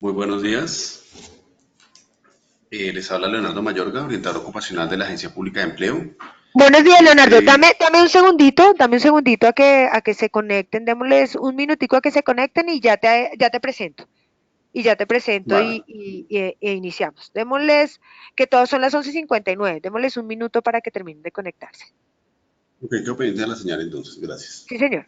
Muy buenos días. Les habla Leonardo Mayorga, orientador ocupacional de la Agencia Pública de Empleo. Buenos días, En Leonardo. este, Dame un segundito a que se conecten. Démosles un minutico a que se conecten y ya te presento. Y ya te presento vale. e iniciamos. Démosles, que todos son las 11:59. Démosles un minuto para que terminen de conectarse. Ok, quedo pendiente de la señal entonces. Gracias. Sí, señor.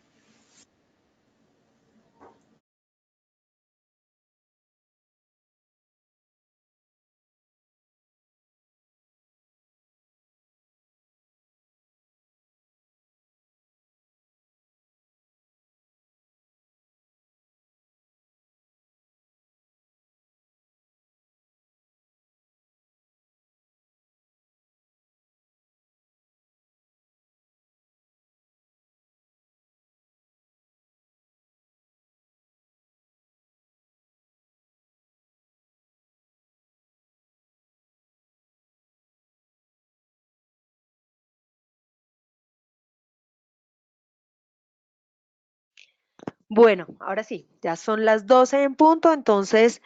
Bueno, ahora sí, ya son las 12 en punto, entonces,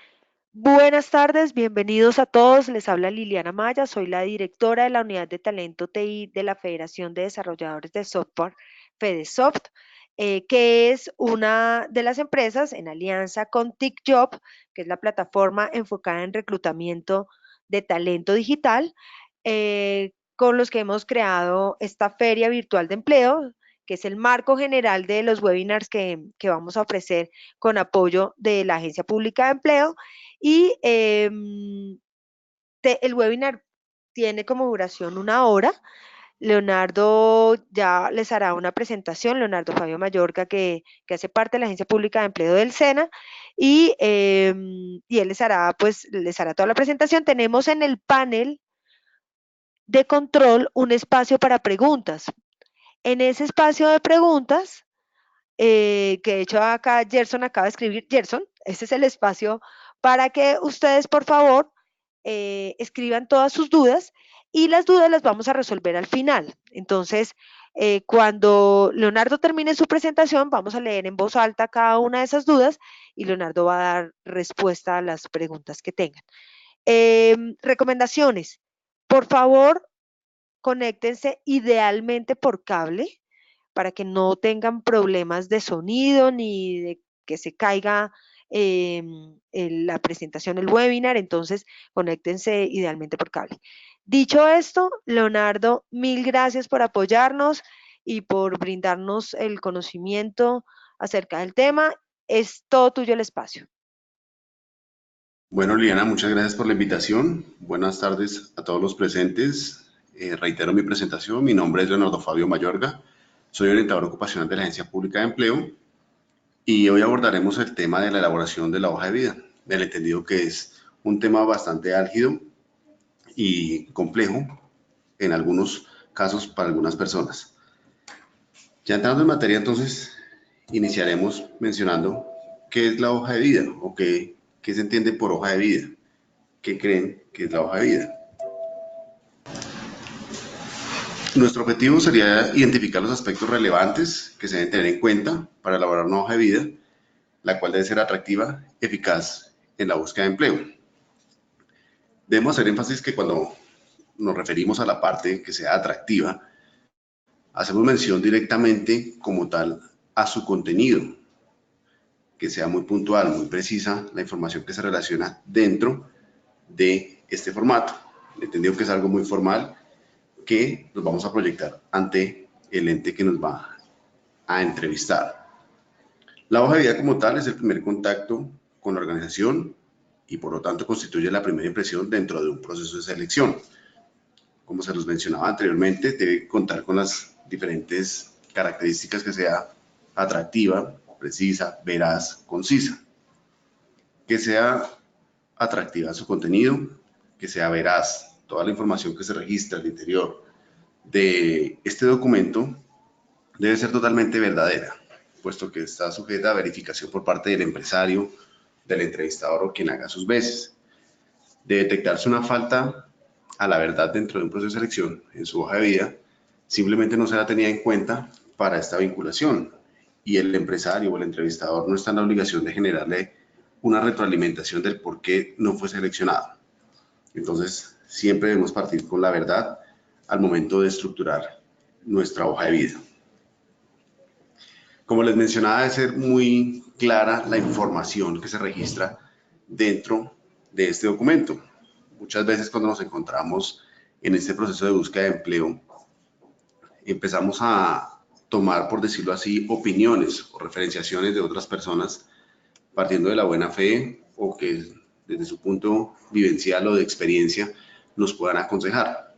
buenas tardes, bienvenidos a todos. Les habla Liliana Maya, soy la directora de la Unidad de Talento TI de la Federación de Desarrolladores de Software, FedeSoft, que es una de las empresas en alianza con TICJob, que es la plataforma enfocada en reclutamiento de talento digital, con los que hemos creado esta feria virtual de empleo, que es el marco general de los webinars que vamos a ofrecer con apoyo de la Agencia Pública de Empleo. Y el webinar tiene como duración 1 hora. Leonardo ya les hará una presentación, Leonardo Fabio Mayorga, que hace parte de la Agencia Pública de Empleo del SENA, y él les hará toda la presentación. Tenemos en el panel de control un espacio para preguntas. En ese espacio de preguntas, que de hecho acá Gerson acaba de escribir, Gerson, ese es el espacio para que ustedes, por favor, escriban todas sus dudas, y las dudas las vamos a resolver al final. Entonces, cuando Leonardo termine su presentación, vamos a leer en voz alta cada una de esas dudas y Leonardo va a dar respuesta a las preguntas que tengan. Recomendaciones. Por favor, conéctense idealmente por cable para que no tengan problemas de sonido ni de que se caiga la presentación, el webinar. Entonces, conéctense idealmente por cable. Dicho esto, Leonardo, mil gracias por apoyarnos y por brindarnos el conocimiento acerca del tema. Es todo tuyo el espacio. Bueno, Liliana, muchas gracias por la invitación. Buenas tardes a todos los presentes. Reitero mi presentación. Mi nombre es Leonardo Fabio Mayorga. Soy orientador ocupacional de la Agencia Pública de Empleo y hoy abordaremos el tema de la elaboración de la hoja de vida. El entendido que es un tema bastante álgido y complejo en algunos casos para algunas personas. Ya entrando en materia, entonces, iniciaremos mencionando qué es la hoja de vida o qué se entiende por hoja de vida. ¿Qué creen que es la hoja de vida? Nuestro objetivo sería identificar los aspectos relevantes que se deben tener en cuenta para elaborar una hoja de vida, la cual debe ser atractiva, eficaz en la búsqueda de empleo. Debemos hacer énfasis que cuando nos referimos a la parte que sea atractiva, hacemos mención directamente como tal a su contenido, que sea muy puntual, muy precisa la información que se relaciona dentro de este formato. Entendido que es algo muy formal que nos vamos a proyectar ante el ente que nos va a entrevistar. La hoja de vida como tal es el primer contacto con la organización y por lo tanto constituye la primera impresión dentro de un proceso de selección. Como se los mencionaba anteriormente, debe contar con las diferentes características que sea atractiva, precisa, veraz, concisa. Que sea atractiva su contenido, que sea veraz. Toda la información que se registra al interior de este documento debe ser totalmente verdadera, puesto que está sujeta a verificación por parte del empresario, del entrevistador o quien haga sus veces. De detectarse una falta a la verdad dentro de un proceso de selección en su hoja de vida, simplemente no será tenida en cuenta para esta vinculación y el empresario o el entrevistador no está en la obligación de generarle una retroalimentación del por qué no fue seleccionado. Entonces, siempre debemos partir con la verdad al momento de estructurar nuestra hoja de vida. Como les mencionaba, debe ser muy clara la información que se registra dentro de este documento. Muchas veces cuando nos encontramos en este proceso de búsqueda de empleo, empezamos a tomar, por decirlo así, opiniones o referenciaciones de otras personas partiendo de la buena fe o que desde su punto vivencial o de experiencia nos puedan aconsejar.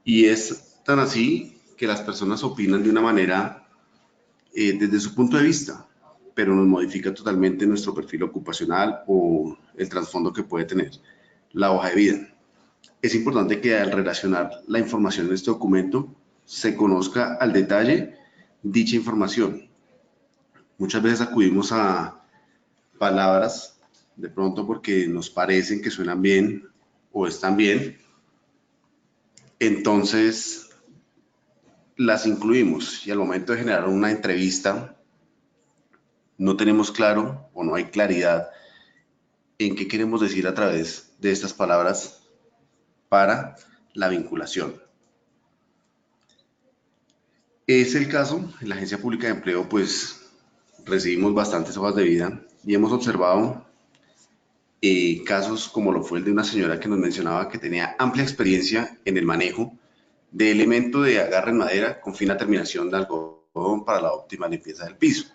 Y es tan así que las personas opinan de una manera desde su punto de vista, pero nos modifica totalmente nuestro perfil ocupacional o el trasfondo que puede tener la hoja de vida. Es importante que al relacionar la información en este documento se conozca al detalle dicha información. Muchas veces acudimos a palabras de pronto porque nos parecen que suenan bien o están bien, entonces las incluimos y al momento de generar una entrevista no tenemos claro o no hay claridad en qué queremos decir a través de estas palabras para la vinculación. Es el caso, en la Agencia Pública de Empleo, pues recibimos bastantes hojas de vida y hemos observado casos como lo fue el de una señora que nos mencionaba que tenía amplia experiencia en el manejo de elemento de agarre en madera con fina terminación de algodón para la óptima limpieza del piso.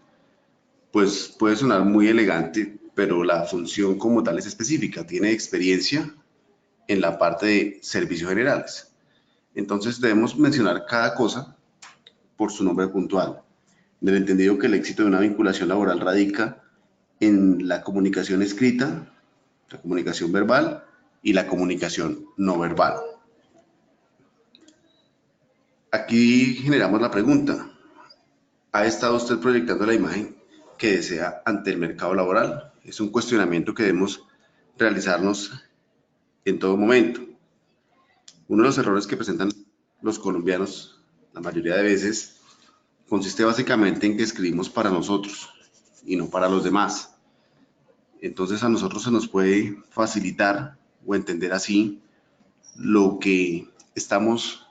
Pues puede sonar muy elegante, pero la función como tal es específica. Tiene experiencia en la parte de servicios generales. Entonces debemos mencionar cada cosa por su nombre puntual, del entendido que el éxito de una vinculación laboral radica en la comunicación escrita, la comunicación verbal y la comunicación no verbal. Aquí generamos la pregunta, ¿ha estado usted proyectando la imagen que desea ante el mercado laboral? Es un cuestionamiento que debemos realizarnos en todo momento. Uno de los errores que presentan los colombianos la mayoría de veces consiste básicamente en que escribimos para nosotros y no para los demás. Entonces a nosotros se nos puede facilitar o entender así lo que estamos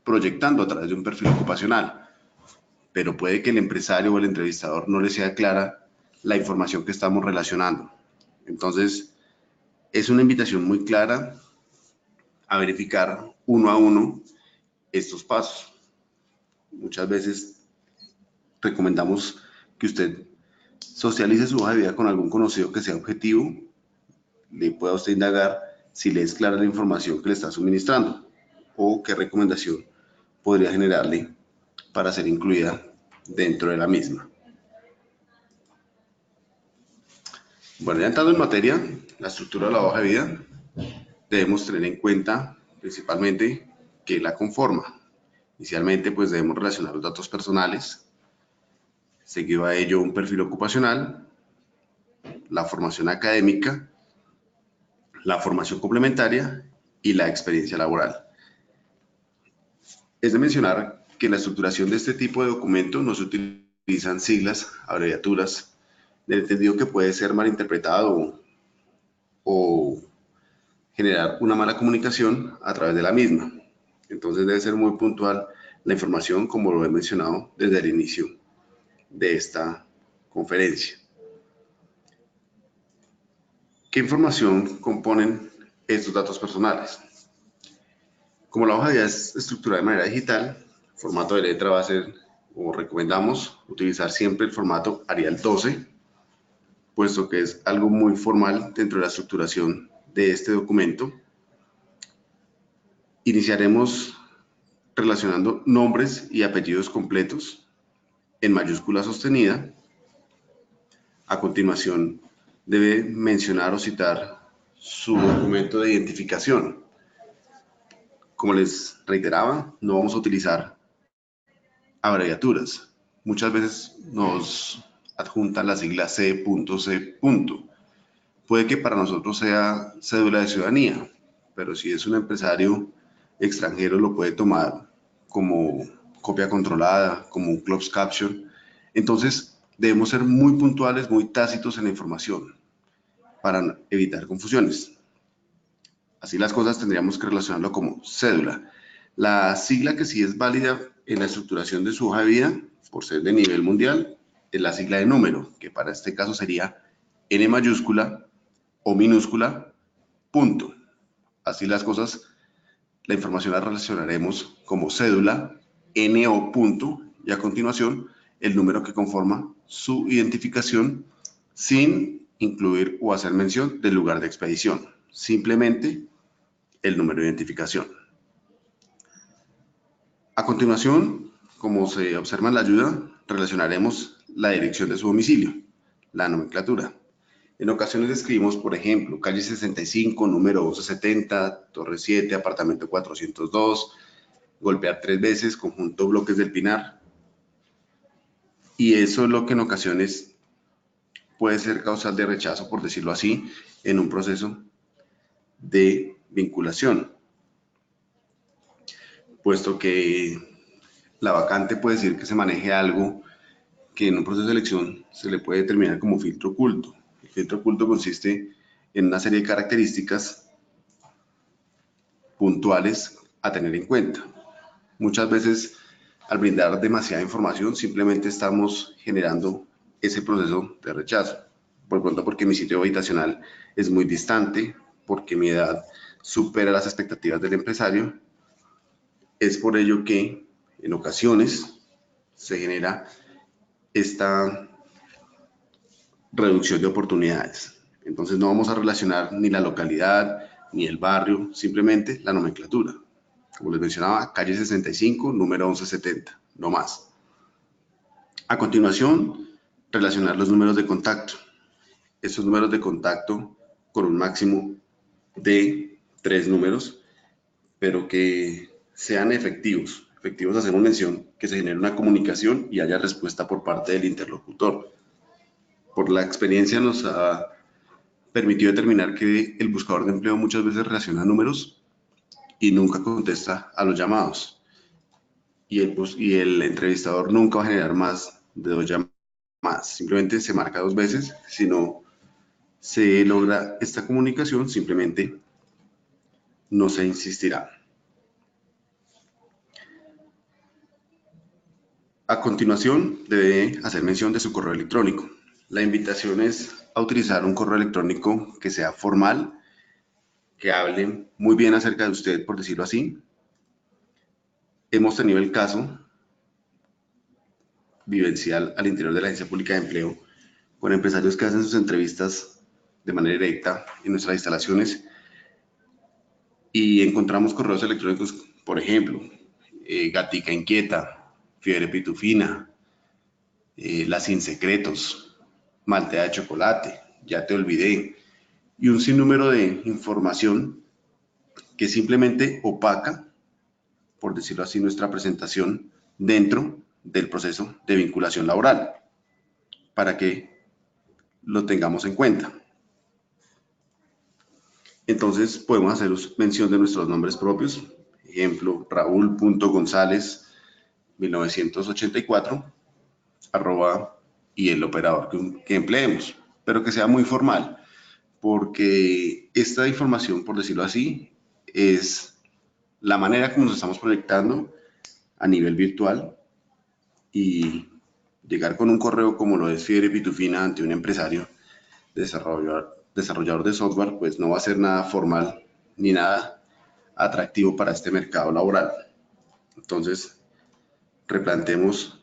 proyectando a través de un perfil ocupacional, pero puede que el empresario o el entrevistador no le sea clara la información que estamos relacionando. Entonces es una invitación muy clara a verificar uno a uno estos pasos. Muchas veces recomendamos que usted socialice su hoja de vida con algún conocido que sea objetivo, le pueda usted indagar si le es clara la información que le está suministrando o qué recomendación podría generarle para ser incluida dentro de la misma. Bueno, ya entrando en materia, la estructura de la hoja de vida, debemos tener en cuenta principalmente que la conforma. Inicialmente, pues debemos relacionar los datos personales, seguido a ello un perfil ocupacional, la formación académica, la formación complementaria y la experiencia laboral. Es de mencionar que en la estructuración de este tipo de documento no se utilizan siglas, abreviaturas, del entendido que puede ser malinterpretado o generar una mala comunicación a través de la misma. Entonces debe ser muy puntual la información, como lo he mencionado desde el inicio de esta conferencia. ¿Qué información componen estos datos personales? Como la hoja de vida es estructurada de manera digital, el formato de letra va a ser, o recomendamos, utilizar siempre el formato Arial 12, puesto que es algo muy formal dentro de la estructuración de este documento. Iniciaremos relacionando nombres y apellidos completos en mayúscula sostenida. A continuación, debe mencionar o citar su documento de identificación. Como les reiteraba, no vamos a utilizar abreviaturas. Muchas veces nos adjuntan la sigla C.C. Puede que para nosotros sea cédula de ciudadanía, pero si es un empresario extranjero lo puede tomar como copia controlada, como un closed caption. Entonces, Debemos ser muy puntuales, muy tácitos en la información para evitar confusiones. Así las cosas tendríamos que relacionarlo como cédula. La sigla que sí es válida en la estructuración de su hoja de vida, por ser de nivel mundial, es la sigla de número, que para este caso sería N mayúscula o minúscula, punto. Así las cosas, la información la relacionaremos como cédula, NO punto, y a continuación el número que conforma su identificación sin incluir o hacer mención del lugar de expedición. Simplemente el número de identificación. A continuación, como se observa en la ayuda, relacionaremos la dirección de su domicilio, la nomenclatura. En ocasiones escribimos, por ejemplo, calle 65, número 1170, torre 7, apartamento 402, golpear 3 veces, conjunto Bloques del Pinar. Y eso es lo que en ocasiones puede ser causal de rechazo, por decirlo así, en un proceso de vinculación, puesto que la vacante puede decir que se maneje algo que en un proceso de selección se le puede determinar como filtro oculto. El filtro oculto consiste en una serie de características puntuales a tener en cuenta. Muchas veces, al brindar demasiada información, simplemente estamos generando ese proceso de rechazo. Por pronto, porque mi sitio habitacional es muy distante, porque mi edad supera las expectativas del empresario. Es por ello que en ocasiones se genera esta reducción de oportunidades. Entonces no vamos a relacionar ni la localidad ni el barrio, simplemente la nomenclatura. Como les mencionaba, calle 65, número 1170, no más. A continuación, relacionar los números de contacto. Estos números de contacto con un máximo de 3 números, pero que sean efectivos. Efectivos hacemos mención que se genere una comunicación y haya respuesta por parte del interlocutor. Por la experiencia nos ha permitido determinar que el buscador de empleo muchas veces relaciona números y nunca contesta a los llamados. Y el entrevistador nunca va a generar más de 2 llamadas. Simplemente se marca 2 veces. Si no se logra esta comunicación, simplemente no se insistirá. A continuación, debe hacer mención de su correo electrónico. La invitación es a utilizar un correo electrónico que sea formal, que hable muy bien acerca de usted, por decirlo así. Hemos tenido el caso vivencial al interior de la Agencia Pública de Empleo con empresarios que hacen sus entrevistas de manera directa en nuestras instalaciones y encontramos correos electrónicos, por ejemplo, Gatica Inquieta, Fiebre Pitufina, La Sin Secretos, Maltea de Chocolate, Ya Te Olvidé, y un sinnúmero de información que simplemente opaca, por decirlo así, nuestra presentación dentro del proceso de vinculación laboral, para que lo tengamos en cuenta. Entonces podemos hacer mención de nuestros nombres propios, ejemplo, Raúl.González 1984, arroba, y el operador que empleemos, pero que sea muy formal, porque esta información, por decirlo así, es la manera como nos estamos proyectando a nivel virtual, y llegar con un correo como lo es Fiebre Pitufina ante un empresario desarrollador de software, pues no va a ser nada formal ni nada atractivo para este mercado laboral. Entonces, replanteemos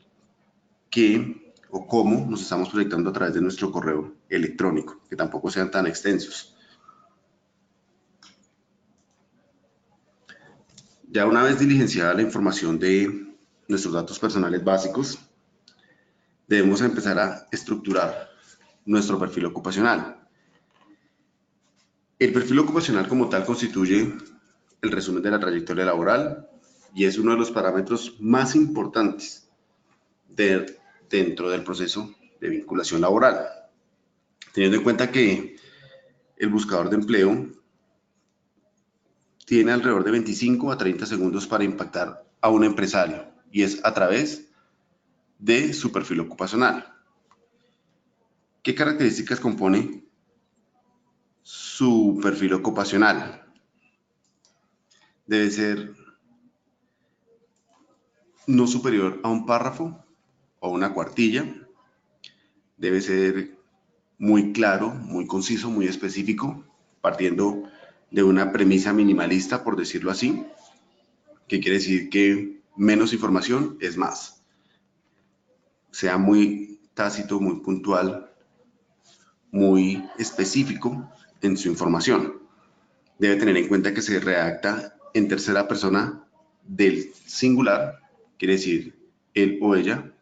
qué o cómo nos estamos proyectando a través de nuestro correo electrónico, que tampoco sean tan extensos. Ya una vez diligenciada la información de nuestros datos personales básicos, debemos empezar a estructurar nuestro perfil ocupacional. El perfil ocupacional como tal constituye el resumen de la trayectoria laboral y es uno de los parámetros más importantes dentro del proceso de vinculación laboral. Teniendo en cuenta que el buscador de empleo tiene alrededor de 25 a 30 segundos para impactar a un empresario y es a través de su perfil ocupacional. ¿Qué características compone su perfil ocupacional? Debe ser no superior a un párrafo o una cuartilla. Debe ser muy claro, muy conciso, muy específico, partiendo de una premisa minimalista, por decirlo así, que quiere decir que menos información es más. Sea muy tácito, muy puntual, muy específico en su información. Debe tener en cuenta que se redacta en tercera persona del singular, quiere decir él o ella,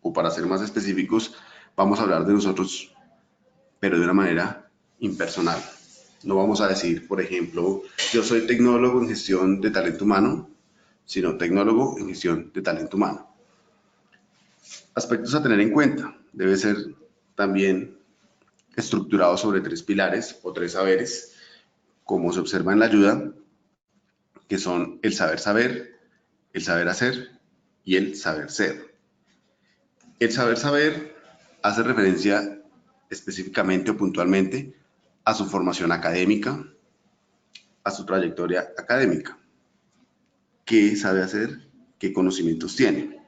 o para ser más específicos, vamos a hablar de nosotros, pero de una manera impersonal. No vamos a decir, por ejemplo, yo soy tecnólogo en gestión de talento humano, sino tecnólogo en gestión de talento humano. Aspectos a tener en cuenta. Debe ser también estructurado sobre 3 pilares o 3 saberes, como se observa en la ayuda, que son el saber, el saber hacer y el saber ser. El saber hace referencia específicamente o puntualmente a su formación académica, a su trayectoria académica. ¿Qué sabe hacer? ¿Qué conocimientos tiene?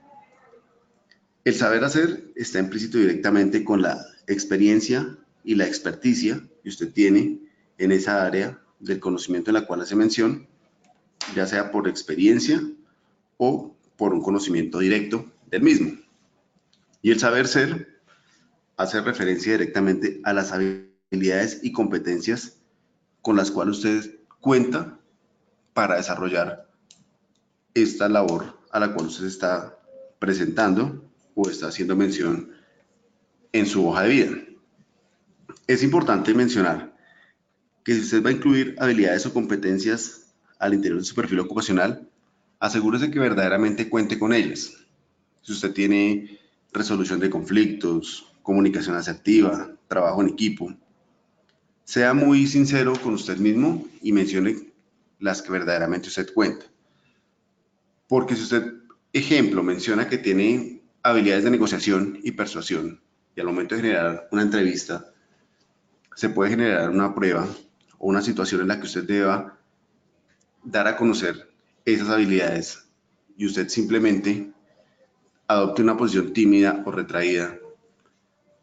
El saber hacer está implícito directamente con la experiencia y la experticia que usted tiene en esa área del conocimiento en la cual hace mención, ya sea por experiencia o por un conocimiento directo del mismo. Y el saber ser hace referencia directamente a las habilidades y competencias con las cuales usted cuenta para desarrollar esta labor a la cual usted está presentando o está haciendo mención en su hoja de vida. Es importante mencionar que si usted va a incluir habilidades o competencias al interior de su perfil ocupacional, asegúrese que verdaderamente cuente con ellas. Si usted tiene resolución de conflictos, comunicación asertiva, trabajo en equipo, sea muy sincero con usted mismo y mencione las que verdaderamente usted cuenta. Porque si usted, ejemplo, menciona que tiene habilidades de negociación y persuasión, y al momento de generar una entrevista, se puede generar una prueba o una situación en la que usted deba dar a conocer esas habilidades y usted simplemente adopte una posición tímida o retraída,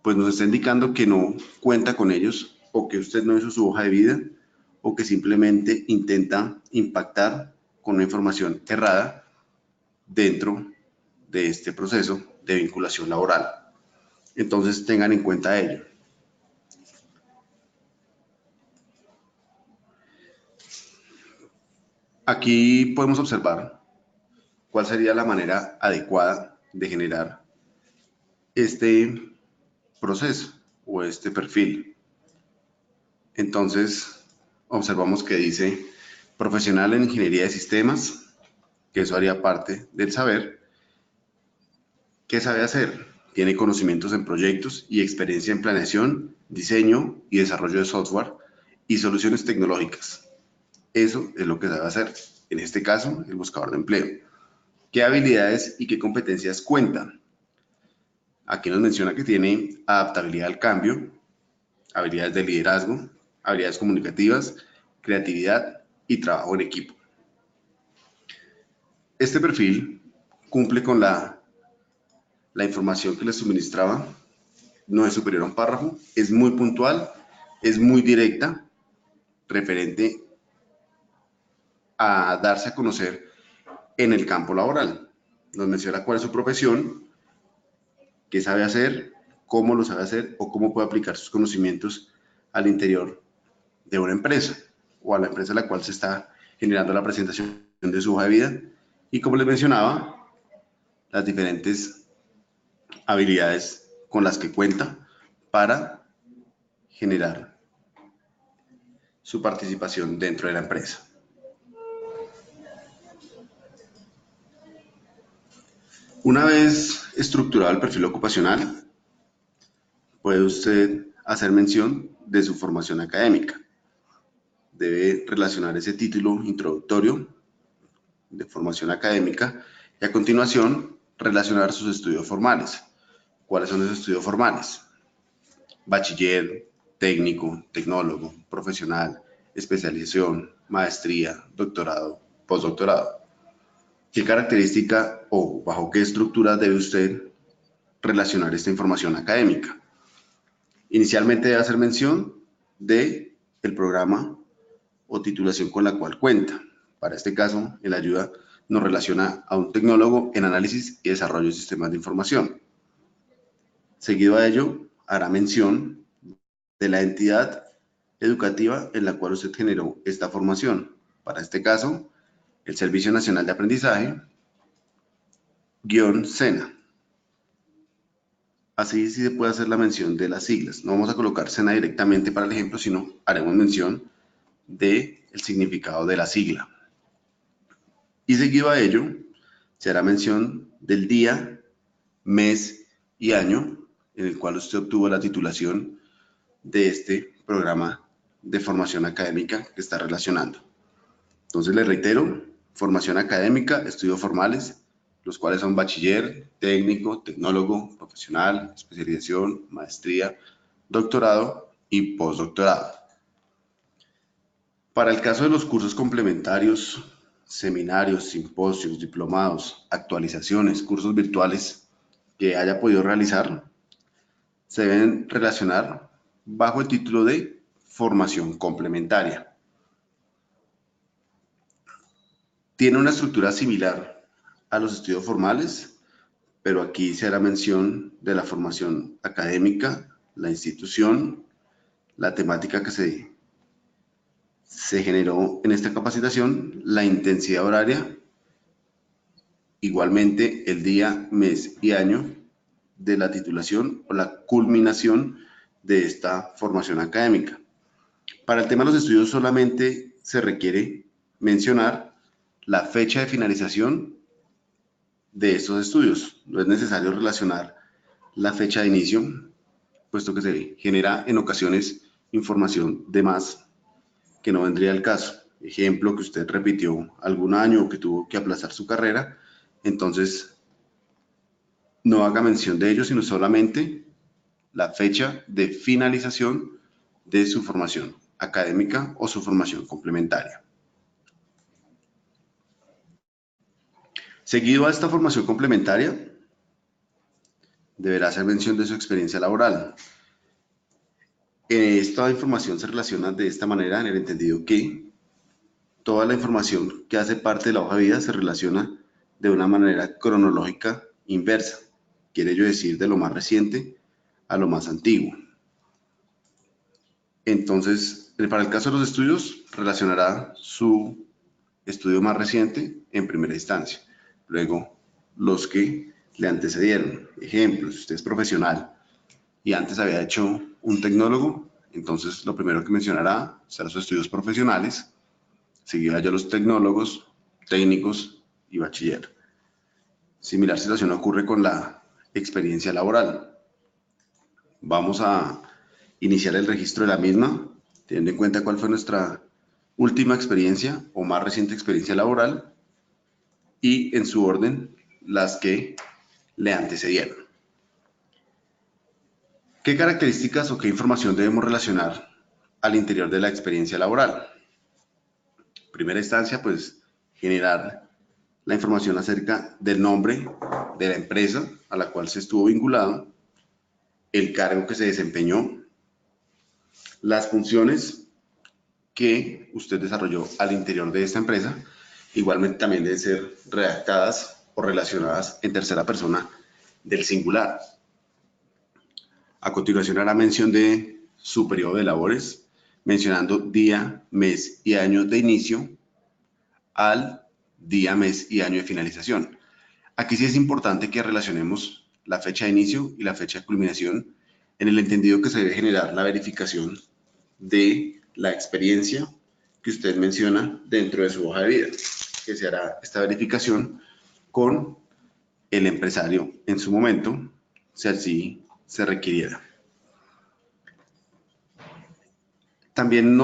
pues nos está indicando que no cuenta con ellos o que usted no hizo su hoja de vida o que simplemente intenta impactar con una información errada dentro de este proceso de vinculación laboral. Entonces tengan en cuenta ello. Aquí podemos observar cuál sería la manera adecuada de generar este proceso o este perfil. Entonces observamos que dice profesional en ingeniería de sistemas, que eso haría parte del saber. ¿Qué sabe hacer? Tiene conocimientos en proyectos y experiencia en planeación, diseño y desarrollo de software y soluciones tecnológicas. Eso es lo que sabe hacer. En este caso, el buscador de empleo. ¿Qué habilidades y qué competencias cuentan? Aquí nos menciona que tiene adaptabilidad al cambio, habilidades de liderazgo, habilidades comunicativas, creatividad y trabajo en equipo. Este perfil cumple con la información que les suministraba, no es superior a un párrafo, es muy puntual, es muy directa, referente a darse a conocer en el campo laboral. Nos menciona cuál es su profesión, qué sabe hacer, cómo lo sabe hacer o cómo puede aplicar sus conocimientos al interior de una empresa o a la empresa a la cual se está generando la presentación de su hoja de vida. Y como les mencionaba, las diferentes habilidades con las que cuenta para generar su participación dentro de la empresa. Una vez estructurado el perfil ocupacional, puede usted hacer mención de su formación académica. Debe relacionar ese título introductorio de formación académica y a continuación relacionar sus estudios formales. ¿Cuáles son esos estudios formales? bachiller, técnico, tecnólogo, profesional, especialización, maestría, doctorado, postdoctorado. ¿Qué característica o bajo qué estructura debe usted relacionar esta información académica? Inicialmente debe hacer mención de el programa o titulación con la cual cuenta. Para este caso, en la ayuda nos relaciona a un tecnólogo en análisis y desarrollo de sistemas de información. Seguido a ello, hará mención de la entidad educativa en la cual usted generó esta formación. Para este caso, el Servicio Nacional de Aprendizaje, SENA. Así sí se puede hacer la mención de las siglas. No vamos a colocar SENA directamente para el ejemplo, sino haremos mención del significado de la sigla. Y seguido a ello, se hará mención del día, mes y año en el cual usted obtuvo la titulación de este programa de formación académica que está relacionando. Entonces, les reitero, formación académica, estudios formales, los cuales son bachiller, técnico, tecnólogo, profesional, especialización, maestría, doctorado y postdoctorado. Para el caso de los cursos complementarios, seminarios, simposios, diplomados, actualizaciones, cursos virtuales que haya podido realizar, se deben relacionar bajo el título de formación complementaria. Tiene una estructura similar a los estudios formales, pero aquí se hará mención de la formación académica, la institución, la temática que se generó en esta capacitación, la intensidad horaria, igualmente el día, mes y año de la titulación o la culminación de esta formación académica. Para el tema de los estudios solamente se requiere mencionar la fecha de finalización de estos estudios. No es necesario relacionar la fecha de inicio, puesto que se genera en ocasiones información de más que no vendría al caso. Ejemplo, que usted repitió algún año o que tuvo que aplazar su carrera, entonces no haga mención de ello, sino solamente la fecha de finalización de su formación académica o su formación complementaria. Seguido a esta formación complementaria, deberá hacer mención de su experiencia laboral. Esta información se relaciona de esta manera en el entendido que toda la información que hace parte de la hoja de vida se relaciona de una manera cronológica inversa. Quiere ello decir de lo más reciente a lo más antiguo. Entonces, para el caso de los estudios, relacionará su estudio más reciente en primera instancia. Luego, los que le antecedieron. Ejemplo, si usted es profesional y antes había hecho un tecnólogo, entonces lo primero que mencionará serán sus estudios profesionales, seguirá ya los tecnólogos, técnicos y bachiller. Similar situación ocurre con la experiencia laboral. Vamos a iniciar el registro de la misma, teniendo en cuenta cuál fue nuestra última experiencia o más reciente experiencia laboral y en su orden las que le antecedieron. ¿Qué características o qué información debemos relacionar al interior de la experiencia laboral? En primera instancia, pues generar la información acerca del nombre de la empresa a la cual se estuvo vinculado, el cargo que se desempeñó, las funciones que usted desarrolló al interior de esta empresa, igualmente también deben ser redactadas o relacionadas en tercera persona del singular. A continuación hará mención de su periodo de labores, mencionando día, mes y año de inicio al día, mes y año de finalización. Aquí sí es importante que relacionemos la fecha de inicio y la fecha de culminación en el entendido que se debe generar la verificación de la experiencia que usted menciona dentro de su hoja de vida, que se hará esta verificación con el empresario en su momento, si así se requiriera. También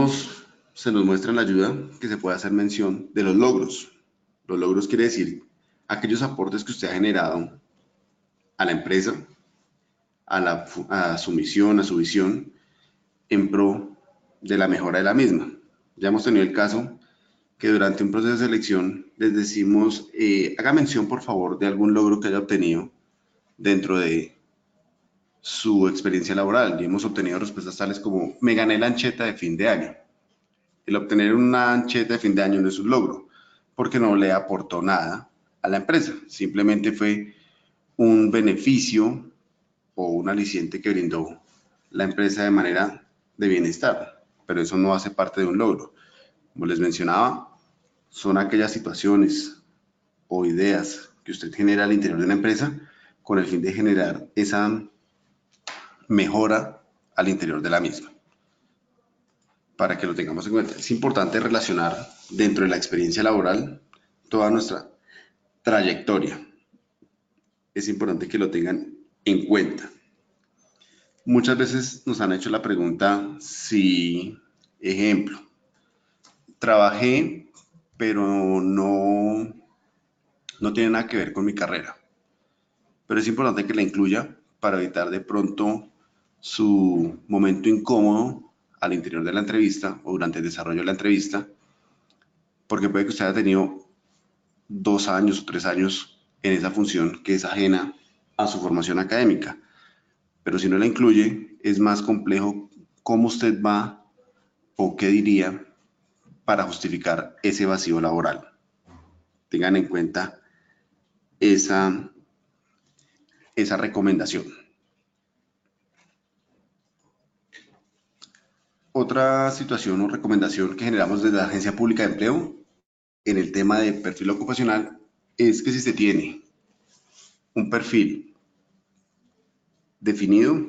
se nos muestra en la ayuda que se puede hacer mención de los logros. Los logros quiere decir aquellos aportes que usted ha generado a la empresa a su misión, a su visión, en pro de la mejora de la misma. Ya hemos tenido el caso que durante un proceso de selección les decimos, haga mención por favor de algún logro que haya obtenido dentro de su experiencia laboral, y hemos obtenido respuestas tales como: me gané la ancheta de fin de año. El obtener una ancheta de fin de año no es un logro, porque no le aportó nada a la empresa, simplemente fue un beneficio o un aliciente que brindó la empresa de manera de bienestar, pero eso no hace parte de un logro. Como les mencionaba, son aquellas situaciones o ideas que usted genera al interior de una empresa con el fin de generar esa mejora al interior de la misma, para que lo tengamos en cuenta. Es importante relacionar dentro de la experiencia laboral toda nuestra trayectoria. Es importante que lo tengan en cuenta. Muchas veces nos han hecho la pregunta si, ejemplo, trabajé, pero no tiene nada que ver con mi carrera. Pero es importante que la incluya para evitar de pronto su momento incómodo al interior de la entrevista o durante el desarrollo de la entrevista, porque puede que usted haya tenido 2 años o 3 años en esa función que es ajena a su formación académica. Pero si no la incluye, es más complejo cómo usted va o qué diría para justificar ese vacío laboral. Tengan en cuenta esa recomendación. Otra situación o recomendación que generamos desde la Agencia Pública de Empleo en el tema de perfil ocupacional es que si se tiene un perfil definido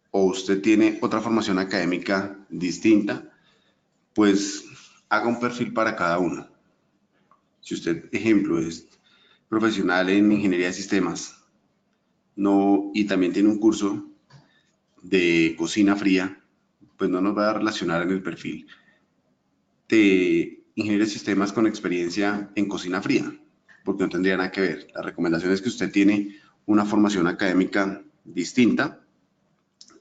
o usted tiene otra formación académica distinta, pues haga un perfil para cada uno. Si usted, ejemplo, es profesional en ingeniería de sistemas y también tiene un curso de cocina fría, pues no nos va a relacionar en el perfil de ingeniero de sistemas con experiencia en cocina fría, porque no tendría nada que ver. La recomendación es que usted tiene una formación académica distinta,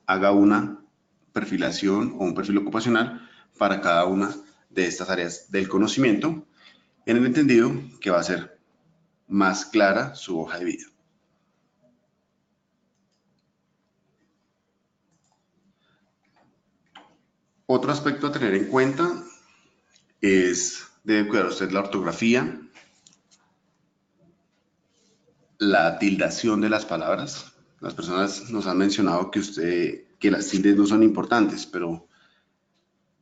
haga una perfilación o un perfil ocupacional para cada una de estas áreas del conocimiento, en el entendido que va a ser más clara su hoja de vida. Otro aspecto a tener en cuenta es, debe cuidar usted la ortografía, la tildación de las palabras. Las personas nos han mencionado que las tildes no son importantes, pero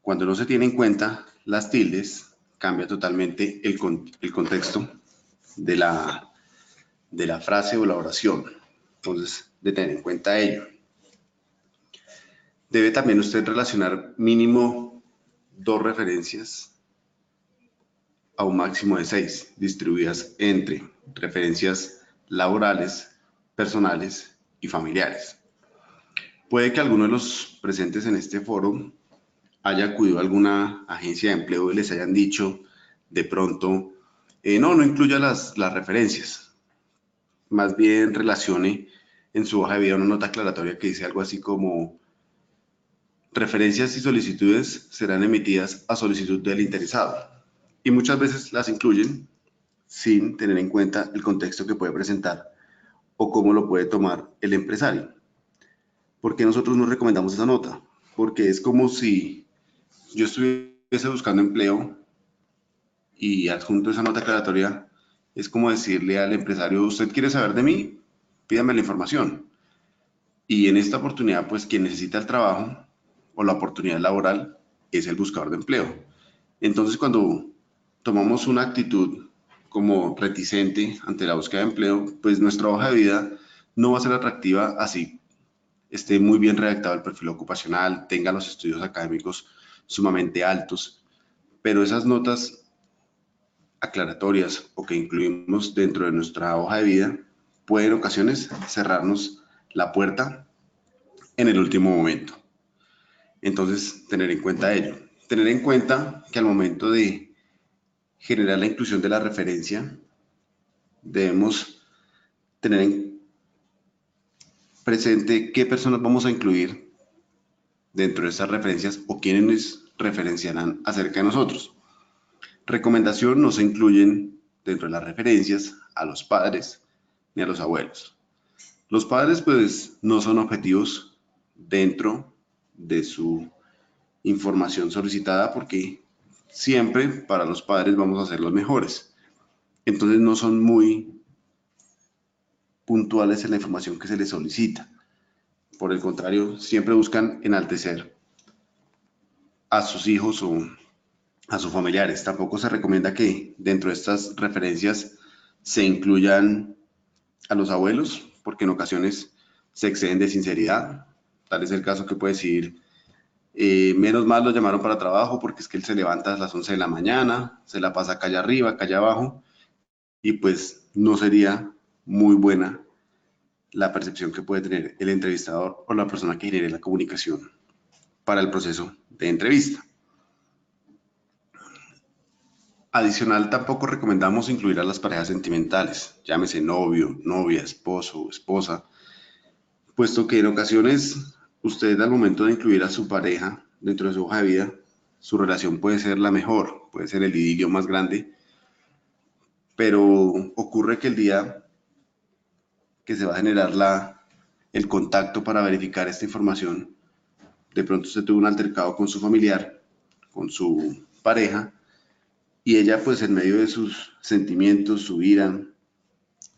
cuando no se tiene en cuenta las tildes, cambia totalmente el contexto de la frase o la oración. Entonces, de tener en cuenta ello. Debe también usted relacionar mínimo 2 referencias a un máximo de 6, distribuidas entre referencias laborales, personales y familiares. Puede que alguno de los presentes en este foro haya acudido a alguna agencia de empleo y les hayan dicho de pronto, no incluya las referencias, más bien relacione en su hoja de vida una nota aclaratoria que dice algo así como: referencias y solicitudes serán emitidas a solicitud del interesado. Y muchas veces las incluyen sin tener en cuenta el contexto que puede presentar o cómo lo puede tomar el empresario. ¿Por qué nosotros no recomendamos esa nota? Porque es como si yo estuviese buscando empleo y adjunto esa nota aclaratoria. Es como decirle al empresario: ¿usted quiere saber de mí? Pídame la información. Y en esta oportunidad, pues quien necesita el trabajo o la oportunidad laboral es el buscador de empleo. Entonces, cuando tomamos una actitud como reticente ante la búsqueda de empleo, pues nuestra hoja de vida no va a ser atractiva así esté muy bien redactado el perfil ocupacional, tenga los estudios académicos sumamente altos, pero esas notas aclaratorias o que incluimos dentro de nuestra hoja de vida pueden en ocasiones cerrarnos la puerta en el último momento. Entonces, tener en cuenta ello. Tener en cuenta que al momento de generar la inclusión de la referencia, debemos tener presente qué personas vamos a incluir dentro de estas referencias o quiénes referenciarán acerca de nosotros. Recomendación: no se incluyen dentro de las referencias a los padres ni a los abuelos. Los padres pues no son objetivos dentro de su información solicitada porque siempre para los padres vamos a ser los mejores. Entonces no son muy puntuales en la información que se les solicita. Por el contrario, siempre buscan enaltecer a sus hijos o a sus familiares. Tampoco se recomienda que dentro de estas referencias se incluyan a los abuelos, porque en ocasiones se exceden de sinceridad. Tal es el caso que puede decir, menos mal lo llamaron para trabajo porque es que él se levanta a las 11 de la mañana, se la pasa calle arriba, calle abajo, y pues no sería muy buena la percepción que puede tener el entrevistador o la persona que genere la comunicación para el proceso de entrevista. Adicional, tampoco recomendamos incluir a las parejas sentimentales, llámese novio, novia, esposo o esposa, puesto que en ocasiones usted al momento de incluir a su pareja dentro de su hoja de vida, su relación puede ser la mejor, puede ser el idilio más grande, pero ocurre que el día que se va a generar el contacto para verificar esta información, de pronto usted tuvo un altercado con su familiar, con su pareja, y ella pues en medio de sus sentimientos, su ira,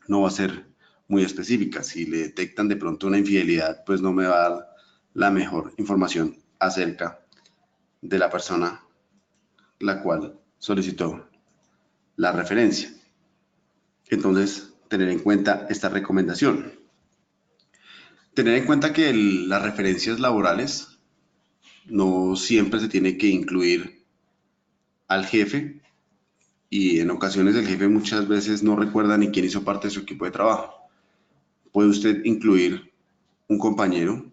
no va a ser muy específica. Si le detectan de pronto una infidelidad, pues no me va a dar la mejor información acerca de la persona la cual solicitó la referencia. Entonces, tener en cuenta esta recomendación. Tener en cuenta que las referencias laborales no siempre se tiene que incluir al jefe, y en ocasiones el jefe muchas veces no recuerda ni quién hizo parte de su equipo de trabajo. Puede usted incluir un compañero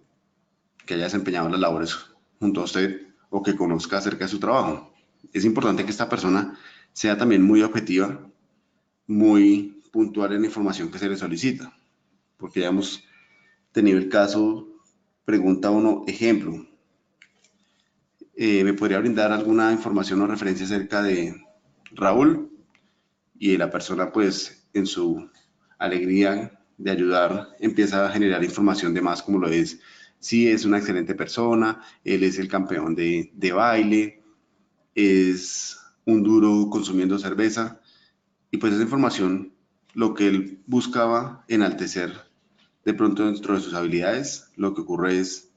que haya desempeñado las labores junto a usted o que conozca acerca de su trabajo. Es importante que esta persona sea también muy objetiva, muy puntual en la información que se le solicita, porque ya hemos tenido el caso, pregunta uno, ejemplo, ¿me podría brindar alguna información o referencia acerca de Raúl? Y la persona pues en su alegría de ayudar empieza a generar información de más como lo es: sí, es una excelente persona, él es el campeón de baile, es un duro consumiendo cerveza, y pues esa información, lo que él buscaba enaltecer de pronto dentro de sus habilidades, lo que ocurre es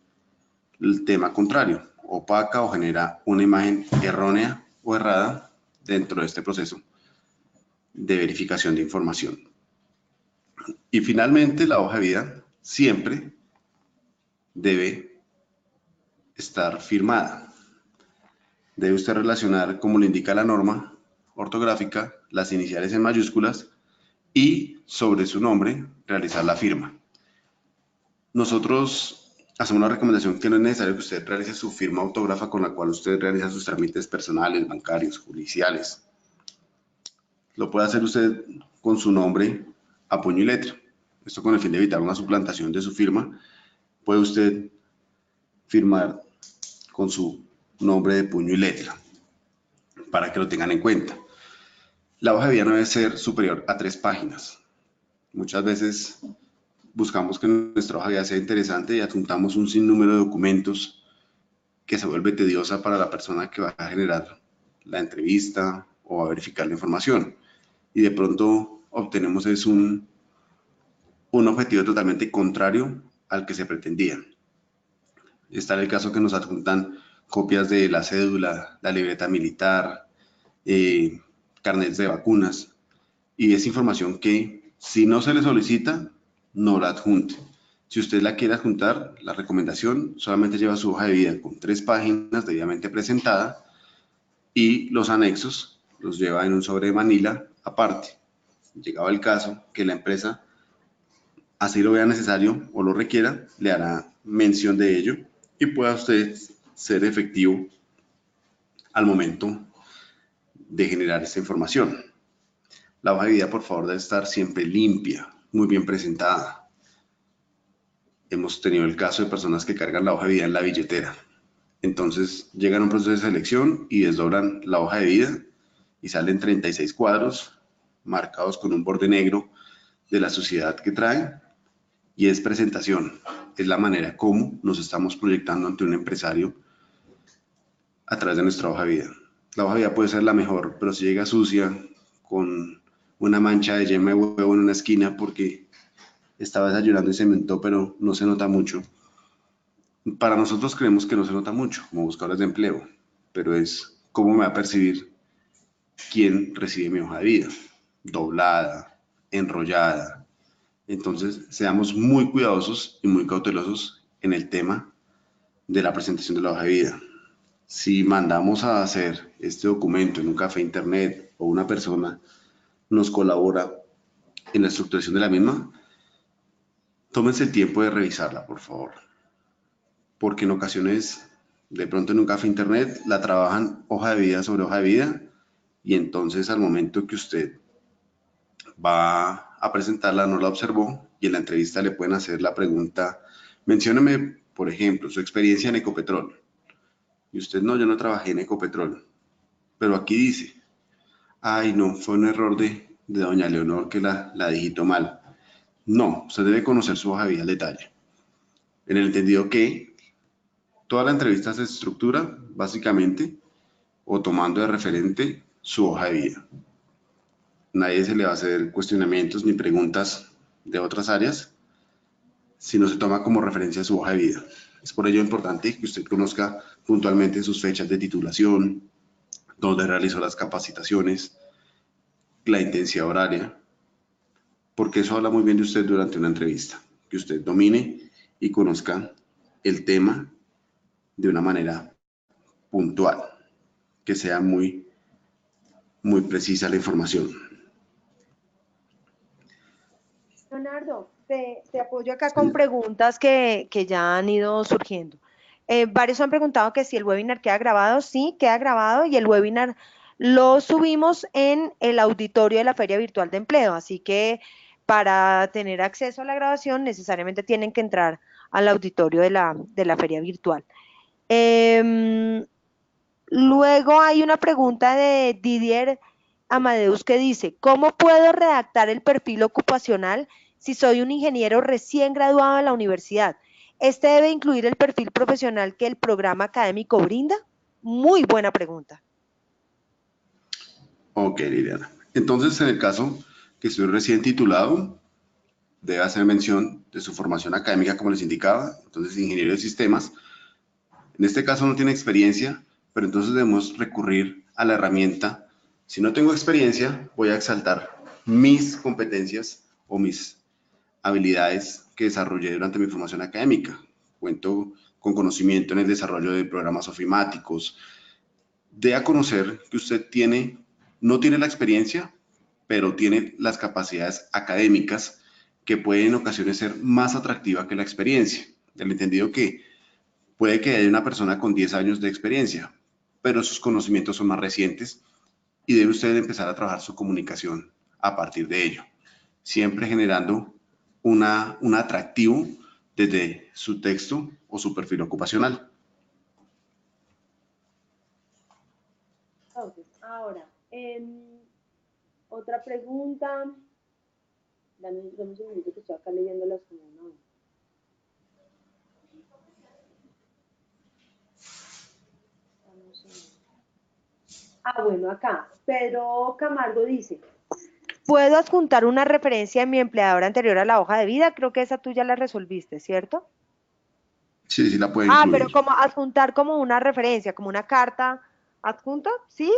el tema contrario, opaca o genera una imagen errónea o errada dentro de este proceso de verificación de información. Y finalmente, la hoja de vida siempre debe estar firmada. Debe usted relacionar, como le indica la norma ortográfica, las iniciales en mayúsculas y sobre su nombre realizar la firma. Nosotros hacemos una recomendación que no es necesario que usted realice su firma autógrafa con la cual usted realiza sus trámites personales, bancarios, judiciales. Lo puede hacer usted con su nombre a puño y letra. Esto con el fin de evitar una suplantación de su firma. Puede usted firmar con su nombre de puño y letra para que lo tengan en cuenta. La hoja de vida no debe ser superior a 3 páginas. Muchas veces buscamos que nuestra hoja de vida sea interesante y adjuntamos un sinnúmero de documentos que se vuelve tediosa para la persona que va a generar la entrevista o a verificar la información. Y de pronto obtenemos es un objetivo totalmente contrario al que se pretendía. Está el caso que nos adjuntan copias de la cédula, la libreta militar, carnets de vacunas, y es información que si no se le solicita, no la adjunte. Si usted la quiere adjuntar, la recomendación solamente lleva su hoja de vida con 3 páginas debidamente presentada y los anexos los lleva en un sobre de manila aparte. Llegado el caso que la empresa así lo vea necesario o lo requiera, le hará mención de ello y pueda usted ser efectivo al momento de generar esta información. La hoja de vida, por favor, debe estar siempre limpia, muy bien presentada. hemos tenido el caso de personas que cargan la hoja de vida en la billetera. Entonces llegan a un proceso de selección y desdoblan la hoja de vida y salen 36 cuadros marcados con un borde negro de la sociedad que traen y es presentación. Es la manera como nos estamos proyectando ante un empresario a través de nuestra hoja de vida. La hoja de vida puede ser la mejor, pero si llega sucia, con una mancha de yema de huevo en una esquina porque estaba desayunando y se mentó, pero no se nota mucho. Para nosotros creemos que no se nota mucho como buscadores de empleo, pero es cómo me va a percibir quien recibe mi hoja de vida, doblada, enrollada. Entonces, seamos muy cuidadosos y muy cautelosos en el tema de la presentación de la hoja de vida. Si mandamos a hacer este documento en un café internet o una persona nos colabora en la estructuración de la misma, tómense el tiempo de revisarla, por favor. Porque en ocasiones, de pronto en un café internet, la trabajan hoja de vida sobre hoja de vida y entonces al momento que usted va a presentarla no la observó y en la entrevista le pueden hacer la pregunta, mencióneme, por ejemplo, su experiencia en Ecopetrol. Y usted, no, yo no trabajé en Ecopetrol. Pero aquí dice, ay, no, fue un error de doña Leonor que la digitó mal. No, usted debe conocer su hoja de vida al detalle. En el entendido que toda la entrevista se estructura básicamente o tomando de referente su hoja de vida. Nadie se le va a hacer cuestionamientos ni preguntas de otras áreas si no se toma como referencia su hoja de vida. Es por ello importante que usted conozca puntualmente sus fechas de titulación, dónde realizó las capacitaciones, la intensidad horaria, porque eso habla muy bien de usted durante una entrevista, que usted domine y conozca el tema de una manera puntual, que sea muy precisa la información. Leonardo, te apoyo acá con preguntas que ya han ido surgiendo. Varios han preguntado que si el webinar queda grabado. Sí, queda grabado y el webinar lo subimos en el auditorio de la Feria Virtual de Empleo. Así que para tener acceso a la grabación necesariamente tienen que entrar al auditorio de la Feria Virtual. Em, Luego hay una pregunta de Didier Amadeus que dice, ¿cómo puedo redactar el perfil ocupacional si soy un ingeniero recién graduado en la universidad? ¿Este debe incluir el perfil profesional que el programa académico brinda? Muy buena pregunta. Ok, Liliana. Entonces, en el caso que estoy recién titulado, debe hacer mención de su formación académica, como les indicaba. Entonces, ingeniero de sistemas. En este caso no tiene experiencia, pero entonces debemos recurrir a la herramienta. Si no tengo experiencia, voy a exaltar mis competencias o mis habilidades que desarrollé durante mi formación académica. Cuento con conocimiento en el desarrollo de programas ofimáticos. Dé a conocer que usted no tiene la experiencia, pero tiene las capacidades académicas que pueden en ocasiones ser más atractiva que la experiencia. El entendido que puede que haya una persona con 10 años de experiencia, pero sus conocimientos son más recientes y debe usted empezar a trabajar su comunicación a partir de ello, siempre generando un atractivo desde su texto o su perfil ocupacional. Entonces, ahora, otra pregunta. Dame un segundito que estoy acá leyéndolas como una vez. Bueno, acá Pedro Camargo dice, ¿puedo adjuntar una referencia de mi empleador anterior a la hoja de vida? Creo que esa tú ya la resolviste, ¿cierto? Sí, sí la puede Pero incluir. como adjuntar como una referencia, como una carta adjunta, ¿sí?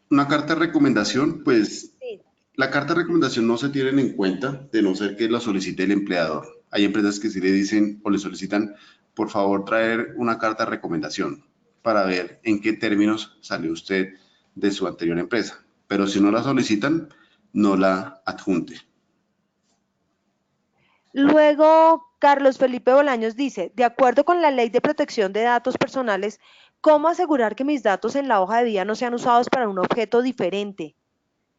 Una carta de recomendación, pues Sí. la carta de recomendación no se tienen en cuenta de no ser que la solicite el empleador. Hay empresas que sí le dicen o le solicitan, por favor, traer una carta de recomendación para ver en qué términos salió usted de su anterior empresa. Pero si no la solicitan, no la adjunte. Luego, Carlos Felipe Bolaños dice, de acuerdo con la Ley de Protección de Datos Personales, ¿cómo asegurar que mis datos en la hoja de vida no sean usados para un objeto diferente?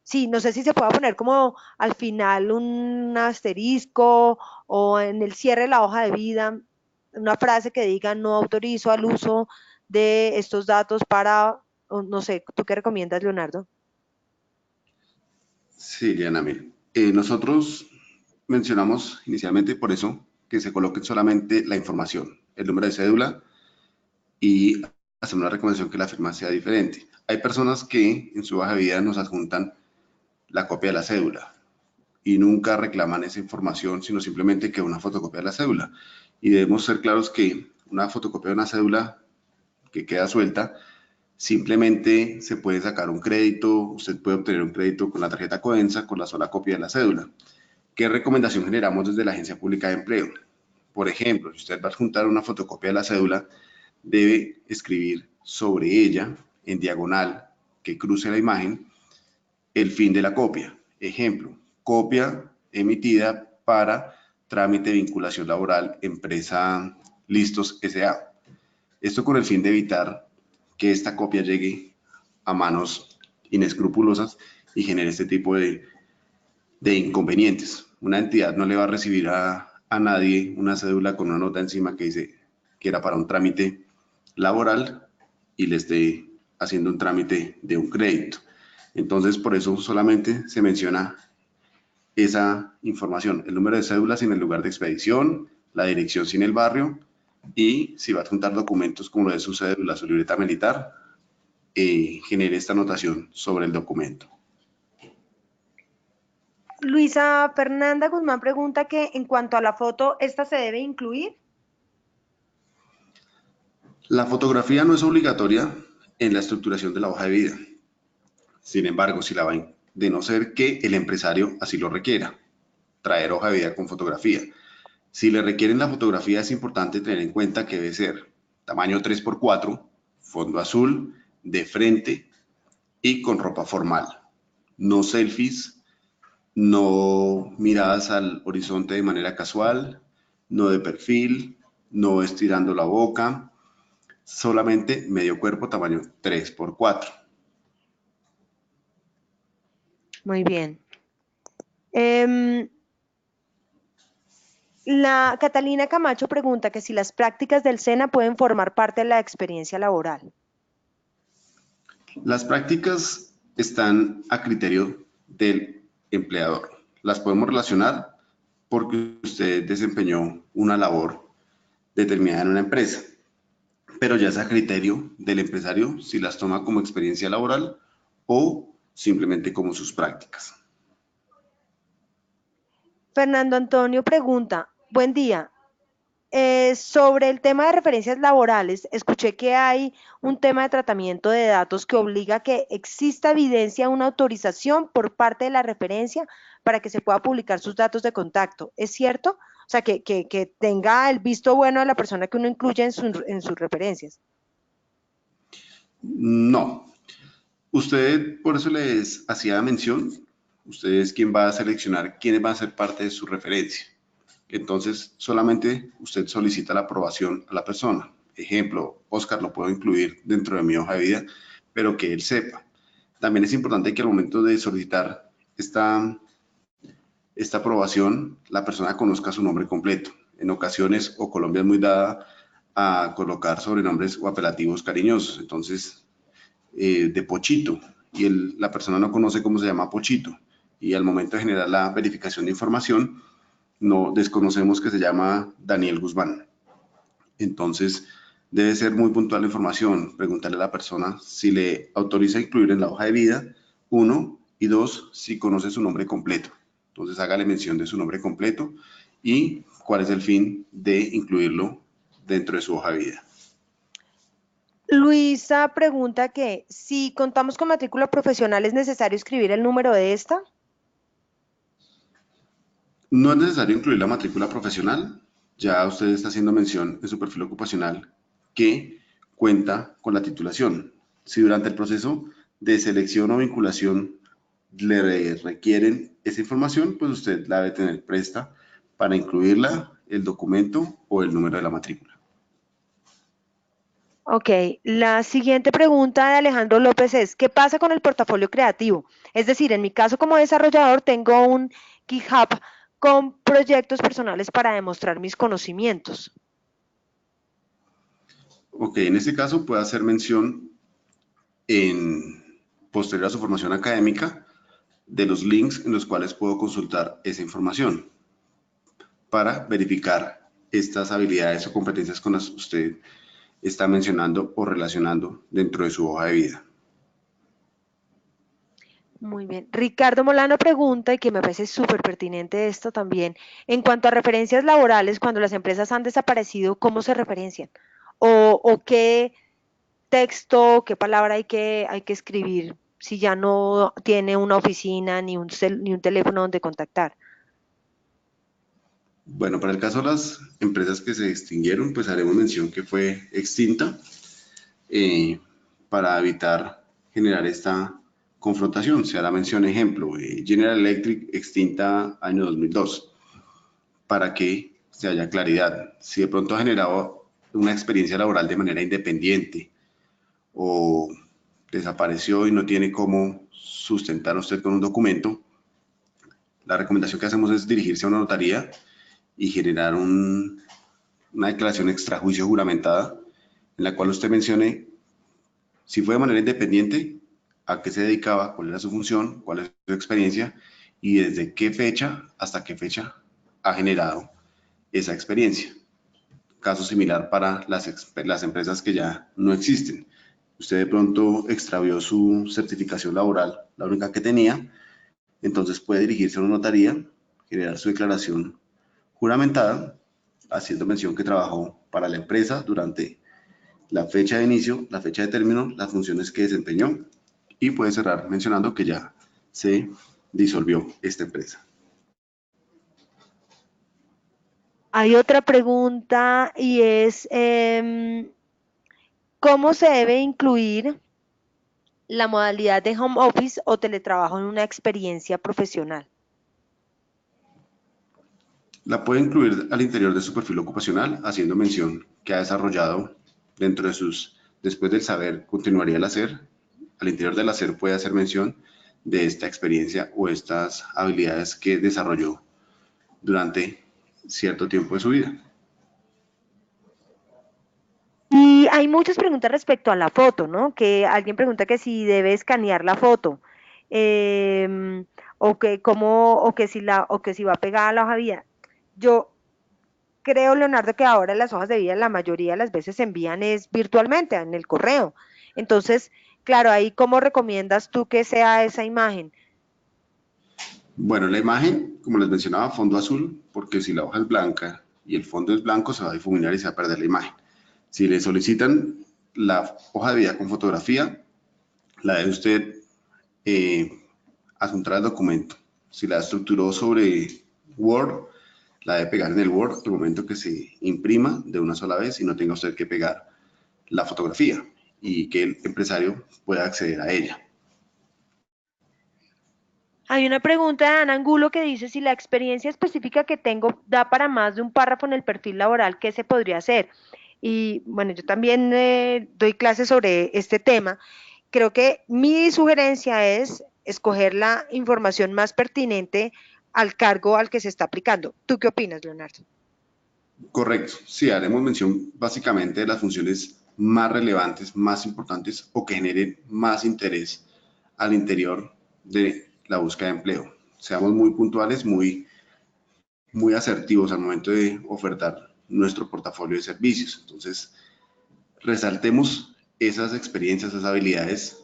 Sí, no sé si se puede poner como al final un asterisco o en el cierre de la hoja de vida, una frase que diga no autorizo al uso de estos datos para, o no sé, ¿tú qué recomiendas, Leonardo? Sí, Liana, mire, nosotros mencionamos inicialmente por eso que se coloque solamente la información, el número de cédula y hacer una recomendación que la firma sea diferente. Hay personas que en su hoja de vida nos adjuntan la copia de la cédula y nunca reclaman esa información, sino simplemente que una fotocopia de la cédula. Y debemos ser claros que una fotocopia de una cédula que queda suelta, simplemente se puede sacar un crédito, usted puede obtener un crédito con la tarjeta Codensa con la sola copia de la cédula. ¿Qué recomendación generamos desde la Agencia Pública de Empleo? Por ejemplo, si usted va a adjuntar una fotocopia de la cédula, debe escribir sobre ella, en diagonal, que cruce la imagen, el fin de la copia. Ejemplo, copia emitida para trámite de vinculación laboral, empresa Listos S.A. Esto con el fin de evitar que esta copia llegue a manos inescrupulosas y genere este tipo de inconvenientes. Una entidad no le va a recibir a nadie una cédula con una nota encima que dice que era para un trámite laboral y le esté haciendo un trámite de un crédito. Entonces, por eso solamente se menciona esa información, el número de cédula sin el lugar de expedición, la dirección sin el barrio y si va a adjuntar documentos como lo de su cédula, su libreta militar, genere esta anotación sobre el documento. Luisa Fernanda Guzmán pregunta que en cuanto a la foto, ¿esta se debe incluir? La fotografía no es obligatoria en la estructuración de la hoja de vida. Sin embargo, si la va de no ser que el empresario así lo requiera, traer hoja de vida con fotografía. Si le requieren la fotografía, es importante tener en cuenta que debe ser tamaño 3x4, fondo azul, de frente y con ropa formal. No selfies, no miradas al horizonte de manera casual, no de perfil, no estirando la boca, solamente medio cuerpo tamaño 3x4. Muy bien. Em, la Catalina Camacho pregunta que si las prácticas del SENA pueden formar parte de la experiencia laboral. Las prácticas están a criterio del empleador. Las podemos relacionar porque usted desempeñó una labor determinada en una empresa, pero ya es a criterio del empresario si las toma como experiencia laboral o simplemente como sus prácticas. Fernando Antonio pregunta, buen día. Sobre el tema de referencias laborales, escuché que hay un tema de tratamiento de datos que obliga a que exista evidencia, una autorización por parte de la referencia para que se pueda publicar sus datos de contacto. ¿Es cierto? O sea, que tenga el visto bueno de la persona que uno incluye en sus referencias. No, usted por eso les hacía mención, usted es quien va a seleccionar quiénes van a ser parte de su referencia. Entonces, solamente usted solicita la aprobación a la persona. Ejemplo, Oscar lo puedo incluir dentro de mi hoja de vida, pero que él sepa. También es importante que al momento de solicitar esta aprobación, la persona conozca su nombre completo. En ocasiones, o Colombia es muy dada a colocar sobrenombres o apelativos cariñosos. Entonces, de Pochito, y la persona no conoce cómo se llama Pochito. Y al momento de generar la verificación de información, no desconocemos que se llama Daniel Guzmán. Entonces, debe ser muy puntual la información, preguntarle a la persona si le autoriza incluir en la hoja de vida, uno, y dos, si conoce su nombre completo. Entonces, hágale mención de su nombre completo y cuál es el fin de incluirlo dentro de su hoja de vida. Luisa pregunta que si contamos con matrícula profesional, ¿es necesario escribir el número de esta? No es necesario incluir la matrícula profesional, ya usted está haciendo mención en su perfil ocupacional que cuenta con la titulación. Si durante el proceso de selección o vinculación le requieren esa información, pues usted la debe tener presta para incluirla, el documento o el número de la matrícula. Ok, la siguiente pregunta de Alejandro López es, ¿qué pasa con el portafolio creativo? Es decir, en mi caso como desarrollador tengo un GitHub con proyectos personales para demostrar mis conocimientos. Ok, en este caso puede hacer mención en posterior a su formación académica de los links en los cuales puedo consultar esa información para verificar estas habilidades o competencias con las que usted está mencionando o relacionando dentro de su hoja de vida. Muy bien. Ricardo Molano pregunta, y que me parece súper pertinente esto también, en cuanto a referencias laborales, cuando las empresas han desaparecido, ¿cómo se referencian? O qué texto, qué palabra hay que escribir si ya no tiene una oficina ni un teléfono donde contactar. Bueno, para el caso de las empresas que se extinguieron, pues haremos mención que fue extinta eh, para evitar generar esta confrontación. Se hará mención, ejemplo, General Electric extinta año 2002, para que se haya claridad. Si de pronto ha generado una experiencia laboral de manera independiente o desapareció y no tiene cómo sustentar usted con un documento, la recomendación que hacemos es dirigirse a una notaría y generar una declaración extrajuicio juramentada en la cual usted mencione si fue de manera independiente, a qué se dedicaba, cuál era su función, cuál es su experiencia y desde qué fecha hasta qué fecha ha generado esa experiencia. Caso similar para las empresas que ya no existen. Usted de pronto extravió su certificación laboral, la única que tenía, entonces puede dirigirse a una notaría, generar su declaración juramentada, haciendo mención que trabajó para la empresa durante la fecha de inicio, la fecha de término, las funciones que desempeñó y puede cerrar mencionando que ya se disolvió esta empresa. Hay otra pregunta y es, ¿cómo se debe incluir la modalidad de home office o teletrabajo en una experiencia profesional? La puede incluir al interior de su perfil ocupacional, haciendo mención que ha desarrollado dentro de sus, después del saber, continuaría el hacer. Al interior del hacer puede hacer mención de esta experiencia o estas habilidades que desarrolló durante cierto tiempo de su vida. Y hay muchas preguntas respecto a la foto, ¿no? Que alguien pregunta que si debe escanear la foto, em, o que si va pegada a la hoja de vida. Yo creo, Leonardo, que ahora las hojas de vida la mayoría de las veces se envían es virtualmente en el correo. Entonces, claro, ahí cómo recomiendas tú que sea esa imagen. Bueno, la imagen, como les mencionaba, fondo azul, porque si la hoja es blanca y el fondo es blanco, se va a difuminar y se va a perder la imagen. Si le solicitan la hoja de vida con fotografía, la debe usted eh, adjuntar al documento. Si la estructuró sobre Word, la debe pegar en el Word al momento que se imprima de una sola vez y no tenga usted que pegar la fotografía y que el empresario pueda acceder a ella. Hay una pregunta de Ana Angulo que dice si la experiencia específica que tengo da para más de un párrafo en el perfil laboral, ¿qué se podría hacer? Y bueno, yo también doy clases sobre este tema. Creo que mi sugerencia es escoger la información más pertinente al cargo al que se está aplicando. ¿Tú qué opinas, Leonardo? Correcto, sí, haremos mención básicamente de las funciones más relevantes, más importantes o que generen más interés al interior de la búsqueda de empleo. Seamos muy puntuales, muy asertivos al momento de ofertar nuestro portafolio de servicios. Entonces, resaltemos esas experiencias, esas habilidades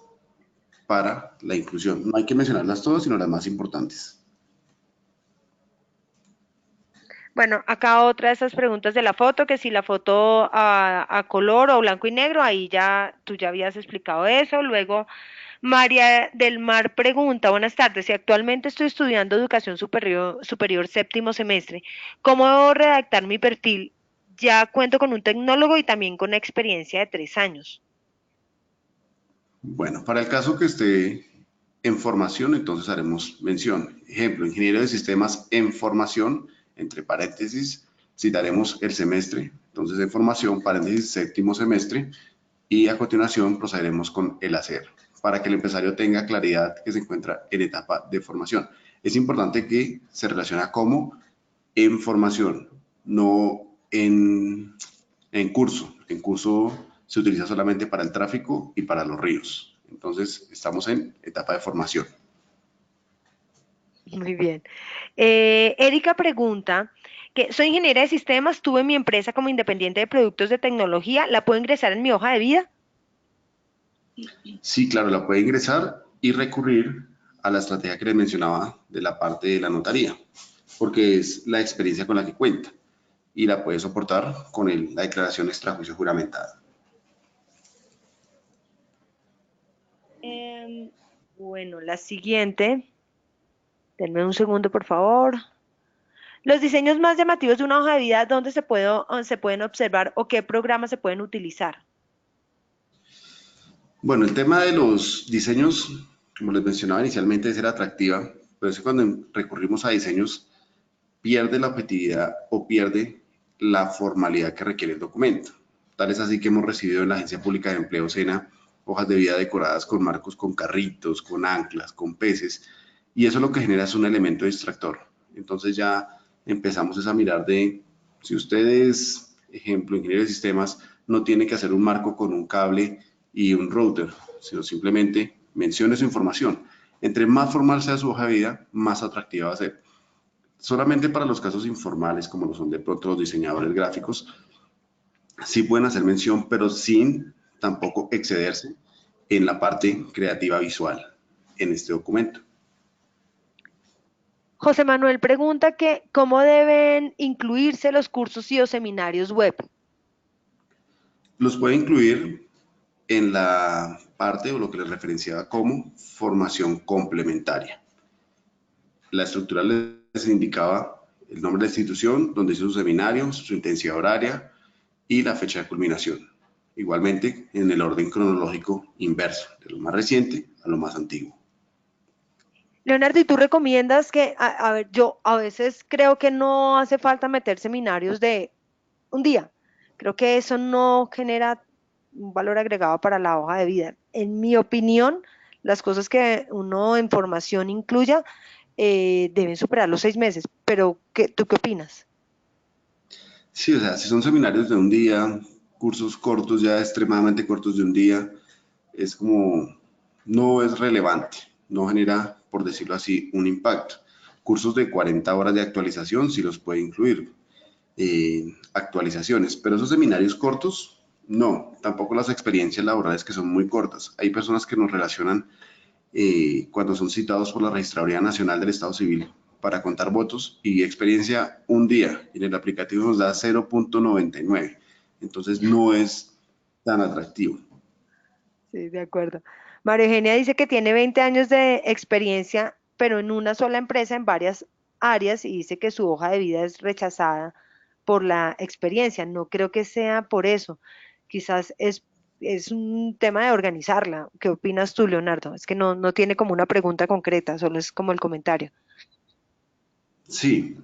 para la inclusión. No hay que mencionarlas todas, sino las más importantes. Bueno, acá otra de esas preguntas de la foto, que si la foto a color o blanco y negro, ahí ya tú ya habías explicado eso. Luego, María del Mar pregunta, buenas tardes, si actualmente estoy estudiando educación superior séptimo semestre, ¿cómo debo redactar mi perfil? Ya cuento con un tecnólogo y también con experiencia de 3 años. Bueno, para el caso que esté en formación, entonces haremos mención. Ejemplo, ingeniero de sistemas en formación, entre paréntesis, citaremos el semestre. Entonces, en formación, paréntesis, séptimo semestre, y a continuación procederemos con el hacer, para que el empresario tenga claridad que se encuentra en etapa de formación. Es importante que se relaciona como en formación, no en curso. En curso se utiliza solamente para el tráfico y para los ríos. Entonces, estamos en etapa de formación. Muy bien. Erika pregunta que soy ingeniera de sistemas, tuve mi empresa como independiente de productos de tecnología, ¿la puedo ingresar en mi hoja de vida? Sí, claro, la puede ingresar y recurrir a la estrategia que les mencionaba de la parte de la notaría, porque es la experiencia con la que cuenta y la puede soportar con la declaración extrajuicio juramentada. Em, bueno, la siguiente, denme un segundo, por favor. Los diseños más llamativos de una hoja de vida, ¿dónde se pueden observar o qué programas se pueden utilizar? Bueno, el tema de los diseños, como les mencionaba inicialmente, es ser atractiva, pero es que cuando recurrimos a diseños pierde la objetividad o pierde la formalidad que requiere el documento. Tal es así que hemos recibido en la Agencia Pública de Empleo SENA hojas de vida decoradas con marcos, con carritos, con anclas, con peces, y eso lo que genera es un elemento distractor. Entonces ya empezamos a mirar de, si ustedes, ejemplo, ingeniero de sistemas, no tiene que hacer un marco con un cable y un router, sino simplemente mencione su información. Entre más formal sea su hoja de vida, más atractiva va a ser. Solamente para los casos informales, como lo son de pronto los diseñadores gráficos, sí pueden hacer mención, pero sin tampoco excederse en la parte creativa visual en este documento. José Manuel pregunta que cómo deben incluirse los cursos y o seminarios web. Los puede incluir en la parte o lo que les referenciaba como formación complementaria. La estructura les indicaba el nombre de la institución, donde hizo su seminario, su intensidad horaria y la fecha de culminación. Igualmente en el orden cronológico inverso, de lo más reciente a lo más antiguo. Leonardo, ¿y tú recomiendas que, a ver, yo a veces creo que no hace falta meter seminarios de un día? Creo que eso no genera un valor agregado para la hoja de vida. En mi opinión, las cosas que uno en formación incluya deben superar los 6 meses. Pero, ¿tú qué opinas? Sí, o sea, si son seminarios de un día, cursos cortos, ya extremadamente cortos de un día, es como, no es relevante, no genera, por decirlo así, un impacto. Cursos de 40 horas de actualización sí los puede incluir, actualizaciones, pero esos seminarios cortos, no, tampoco las experiencias laborales que son muy cortas. Hay personas que nos relacionan cuando son citados por la Registraduría Nacional del Estado Civil para contar votos y experiencia un día. Y en el aplicativo nos da 0.99. Entonces no es tan atractivo. Sí, de acuerdo. María Eugenia dice que tiene 20 años de experiencia, pero en una sola empresa, en varias áreas, y dice que su hoja de vida es rechazada por la experiencia. No creo que sea por eso. Quizás es un tema de organizarla. ¿Qué opinas tú, Leonardo? Es que no tiene como una pregunta concreta, solo es como el comentario. Sí,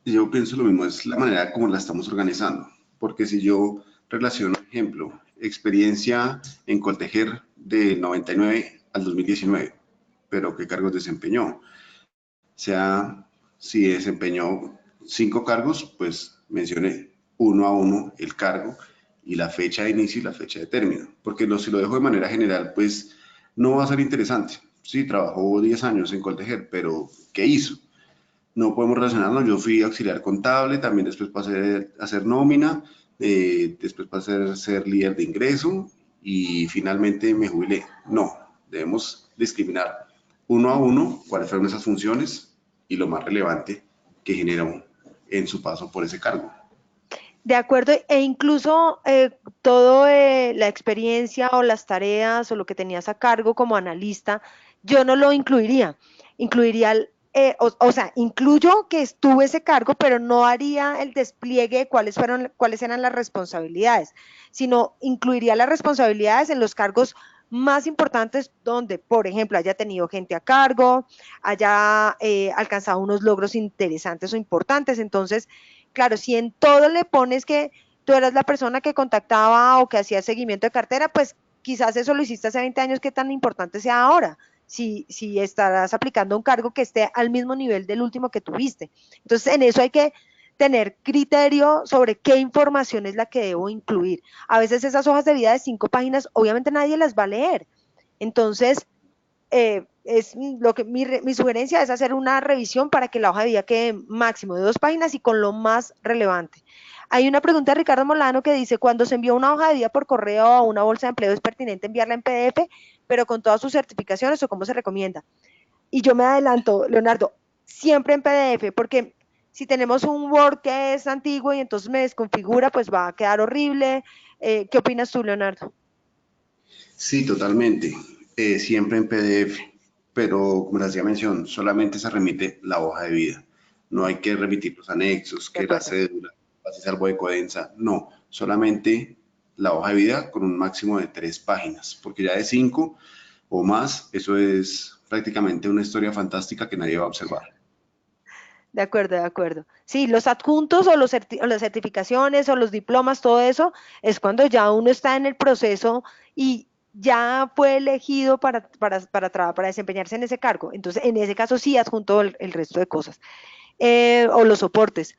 yo pienso lo mismo, es la manera como la estamos organizando. Porque si yo relaciono, por ejemplo, experiencia en Coltejer de 99 al 2019, pero qué cargos desempeñó. Sea, si desempeñó 5 cargos, pues mencione uno a uno el cargo y la fecha de inicio y la fecha de término. Porque si lo dejo de manera general, pues no va a ser interesante. Sí, trabajó 10 años en Coltejer, pero ¿qué hizo? No podemos relacionarnos. Yo fui auxiliar contable, también después pasé a hacer nómina, después pasé a ser líder de ingreso y finalmente me jubilé. No, debemos discriminar uno a uno cuáles fueron esas funciones y lo más relevante que generó en su paso por ese cargo. De acuerdo, e incluso todo la experiencia o las tareas o lo que tenías a cargo como analista, yo no lo incluiría. Incluiría, o sea, incluyo que estuve ese cargo, pero no haría el despliegue de cuáles eran las responsabilidades, sino incluiría las responsabilidades en los cargos más importantes donde, por ejemplo, haya tenido gente a cargo, haya alcanzado unos logros interesantes o importantes. Entonces, claro, si en todo le pones que tú eras la persona que contactaba o que hacía seguimiento de cartera, pues quizás eso lo hiciste hace 20 años, ¿qué tan importante sea ahora? Si estarás aplicando un cargo que esté al mismo nivel del último que tuviste. Entonces, en eso hay que tener criterio sobre qué información es la que debo incluir. A veces esas hojas de vida de 5 páginas, obviamente nadie las va a leer. Entonces, es lo que mi sugerencia es hacer una revisión para que la hoja de vida quede máximo de 2 páginas y con lo más relevante. Hay una pregunta de Ricardo Molano que dice, cuando se envía una hoja de vida por correo a una bolsa de empleo, ¿es pertinente enviarla en PDF, pero con todas sus certificaciones o cómo se recomienda? Y yo me adelanto, Leonardo, siempre en PDF, porque si tenemos un Word que es antiguo y entonces me desconfigura, pues va a quedar horrible. ¿Qué opinas tú, Leonardo? Sí, totalmente. Siempre en PDF, pero como les hacía mención, solamente se remite la hoja de vida. No hay que remitir los anexos, De que la acuerdo. cédula, pase salvo de codensa. No, solamente la hoja de vida con un máximo de 3 páginas, porque ya de 5 o más, eso es prácticamente una historia fantástica que nadie va a observar. De acuerdo, de acuerdo. Sí, los adjuntos o las certificaciones o los diplomas, todo eso es cuando ya uno está en el proceso y ya fue elegido para desempeñarse en ese cargo. Entonces, en ese caso sí adjunto el resto de cosas. O los soportes.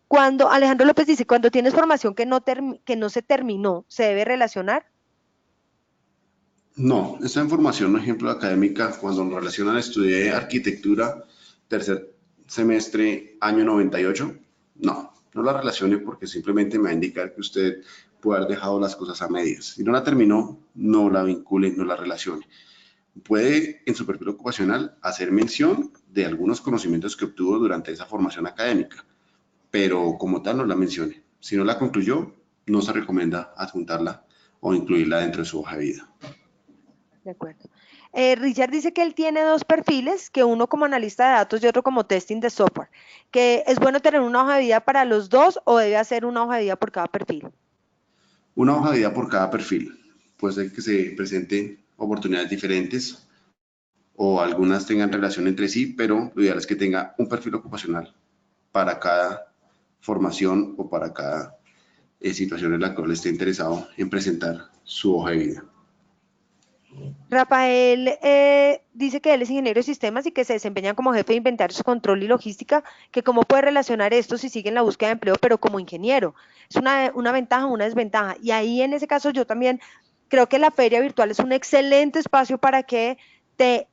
Cuando Alejandro López dice, cuando tienes formación que no se terminó, ¿se debe relacionar? No, esta información, ejemplo, académica, cuando nos relacionan, estudié arquitectura, tercer semestre, año 98. No la relacione porque simplemente me va a indicar que usted puede haber dejado las cosas a medias. Si no la terminó, no la vincule, no la relacione. Puede en su perfil ocupacional hacer mención de algunos conocimientos que obtuvo durante esa formación académica, pero como tal no la mencione. Si no la concluyó, no se recomienda adjuntarla o incluirla dentro de su hoja de vida. De acuerdo. Richard dice que él tiene 2 perfiles, que uno como analista de datos y otro como testing de software, que es bueno tener una hoja de vida para los dos o debe hacer una hoja de vida por cada perfil. Una hoja de vida por cada perfil. Puede ser que se presenten oportunidades diferentes o algunas tengan relación entre sí, pero lo ideal es que tenga un perfil ocupacional para cada formación o para cada situación en la cual esté interesado en presentar su hoja de vida. Rafael dice que él es ingeniero de sistemas y que se desempeña como jefe de inventarios, control y logística, que cómo puede relacionar esto si sigue en la búsqueda de empleo, pero como ingeniero. Es una ventaja o una desventaja. Y ahí en ese caso yo también creo que la feria virtual es un excelente espacio para que te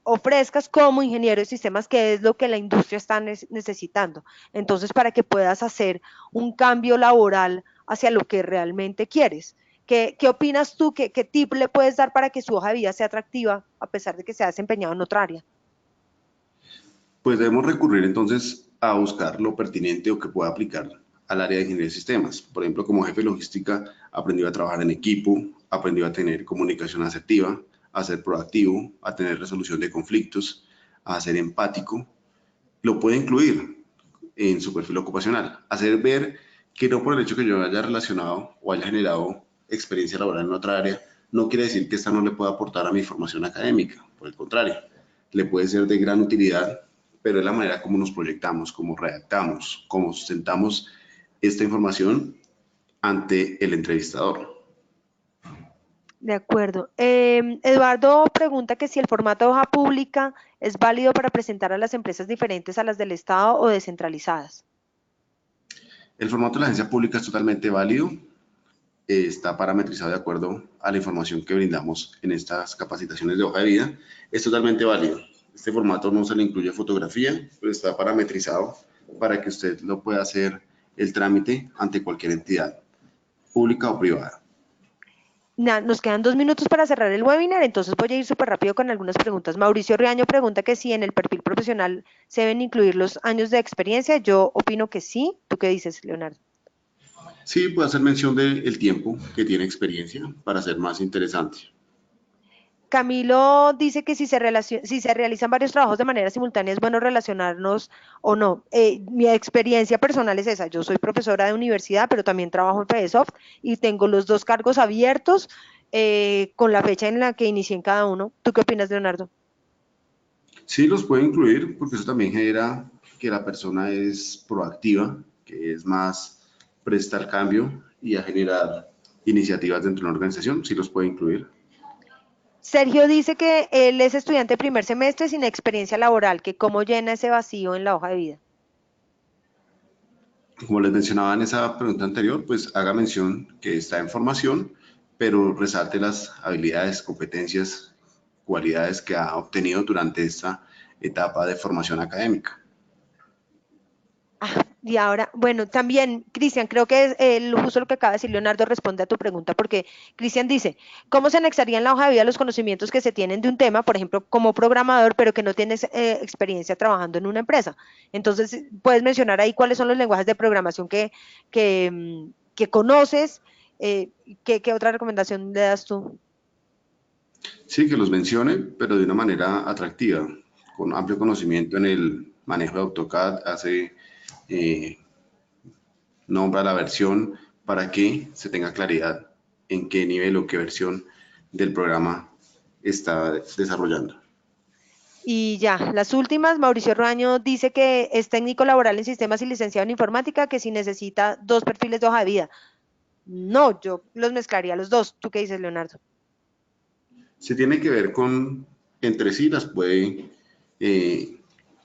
ofrezcas como ingeniero de sistemas, que es lo que la industria está necesitando. Entonces, para que puedas hacer un cambio laboral hacia lo que realmente quieres. ¿Qué opinas tú? ¿Qué tip le puedes dar para que su hoja de vida sea atractiva a pesar de que se ha desempeñado en otra área? Pues debemos recurrir entonces a buscar lo pertinente o que pueda aplicar al área de ingeniería de sistemas. Por ejemplo, como jefe de logística, aprendió a trabajar en equipo, aprendió a tener comunicación asertiva, a ser proactivo, a tener resolución de conflictos, a ser empático. Lo puede incluir en su perfil ocupacional, hacer ver que no por el hecho que yo haya relacionado o haya generado experiencia laboral en otra área, no quiere decir que esta no le pueda aportar a mi formación académica. Por el contrario, le puede ser de gran utilidad, pero es la manera como nos proyectamos, como redactamos, como sustentamos esta información ante el entrevistador. De acuerdo. Eduardo pregunta que si el formato de hoja pública es válido para presentar a las empresas diferentes a las del Estado o descentralizadas. El formato de la agencia pública es totalmente válido, está parametrizado de acuerdo a la información que brindamos en estas capacitaciones de hoja de vida, es totalmente válido. Este formato no se le incluye fotografía, pero está parametrizado para que usted lo pueda hacer el trámite ante cualquier entidad, pública o privada. Nos quedan 2 minutos para cerrar el webinar, entonces voy a ir súper rápido con algunas preguntas. Mauricio Riaño pregunta que si en el perfil profesional se deben incluir los años de experiencia. Yo opino que sí. ¿Tú qué dices, Leonardo? Sí, puede hacer mención del tiempo que tiene experiencia para ser más interesante. Camilo dice que si se realizan varios trabajos de manera simultánea es bueno relacionarnos o no. Mi experiencia personal es esa. Yo soy profesora de universidad, pero también trabajo en FedeSoft y tengo los 2 cargos abiertos con la fecha en la que inicié en cada uno. ¿Tú qué opinas, Leonardo? Sí, los puede incluir porque eso también genera que la persona es proactiva, que es más presta al cambio y a generar iniciativas dentro de una organización, sí los puede incluir. Sergio dice que él es estudiante de primer semestre sin experiencia laboral, que cómo llena ese vacío en la hoja de vida. Como les mencionaba en esa pregunta anterior, pues haga mención que está en formación, pero resalte las habilidades, competencias, cualidades que ha obtenido durante esta etapa de formación académica. Y ahora, bueno, también, Cristian, creo que es justo lo que acaba de decir Leonardo responde a tu pregunta, porque Cristian dice, ¿cómo se anexaría en la hoja de vida los conocimientos que se tienen de un tema, por ejemplo, como programador, pero que no tienes experiencia trabajando en una empresa? Entonces, puedes mencionar ahí cuáles son los lenguajes de programación que conoces. ¿Qué otra recomendación le das tú? Sí, que los mencione, pero de una manera atractiva, con amplio conocimiento en el manejo de AutoCAD, eh, nombra la versión para que se tenga claridad en qué nivel o qué versión del programa está desarrollando. Y ya, las últimas, Mauricio Ruaño dice que es técnico laboral en sistemas y licenciado en informática, que si necesita dos perfiles de hoja de vida. No, yo los mezclaría los dos. ¿Tú qué dices, Leonardo? Si tiene que ver con entre sí, las puede eh,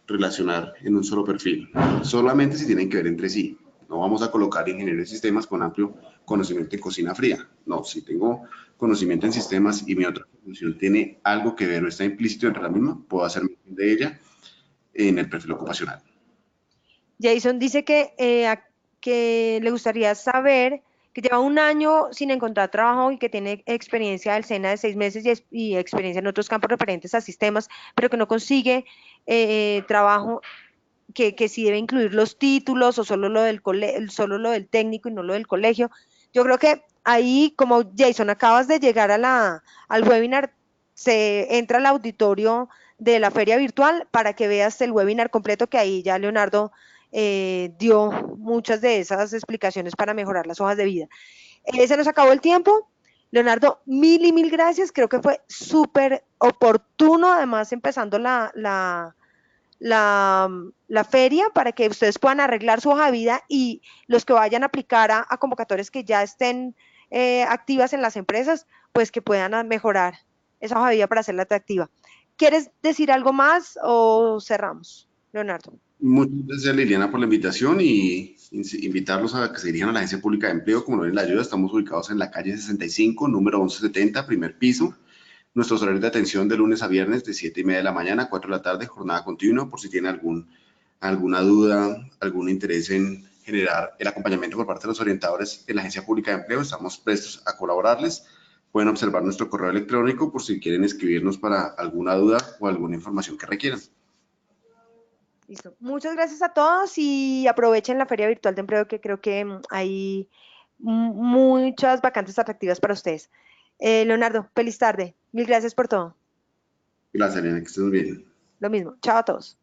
relacionar en un solo perfil, solamente si tienen que ver entre sí. No vamos a colocar ingeniería de sistemas con amplio conocimiento en cocina fría. No, si tengo conocimiento en sistemas y mi otra función tiene algo que ver o está implícito entre la misma, puedo hacer mención de ella en el perfil ocupacional. Jason dice que le gustaría saber que lleva un año sin encontrar trabajo y que tiene experiencia del SENA de 6 meses y experiencia en otros campos referentes a sistemas, pero que no consigue trabajo, que si debe incluir los títulos o solo lo del técnico y no lo del colegio. Yo creo que ahí, como Jason, acabas de llegar al webinar, se entra al auditorio de la feria virtual para que veas el webinar completo que ahí ya Leonardo dio muchas de esas explicaciones para mejorar las hojas de vida. Se nos acabó el tiempo. Leonardo, mil y mil gracias. Creo que fue súper oportuno, además empezando la feria para que ustedes puedan arreglar su hoja de vida y los que vayan a aplicar a convocatorias que ya estén activas en las empresas, pues que puedan mejorar esa hoja de vida para hacerla atractiva. ¿Quieres decir algo más o cerramos, Leonardo? Muchas gracias, Liliana, por la invitación y invitarlos a que se dirijan a la Agencia Pública de Empleo. Como no ven la ayuda, estamos ubicados en la calle 65, número 1170, primer piso. Nuestros horarios de atención de lunes a viernes de 7:30 de la mañana a 4 de la tarde, jornada continua, por si tienen alguna duda, algún interés en generar el acompañamiento por parte de los orientadores en la Agencia Pública de Empleo, estamos prestos a colaborarles. Pueden observar nuestro correo electrónico por si quieren escribirnos para alguna duda o alguna información que requieran. Listo. Muchas gracias a todos y aprovechen la feria virtual de empleo que creo que hay muchas vacantes atractivas para ustedes. Leonardo, feliz tarde. Mil gracias por todo. Gracias, Elena, que estés bien. Lo mismo. Chao a todos.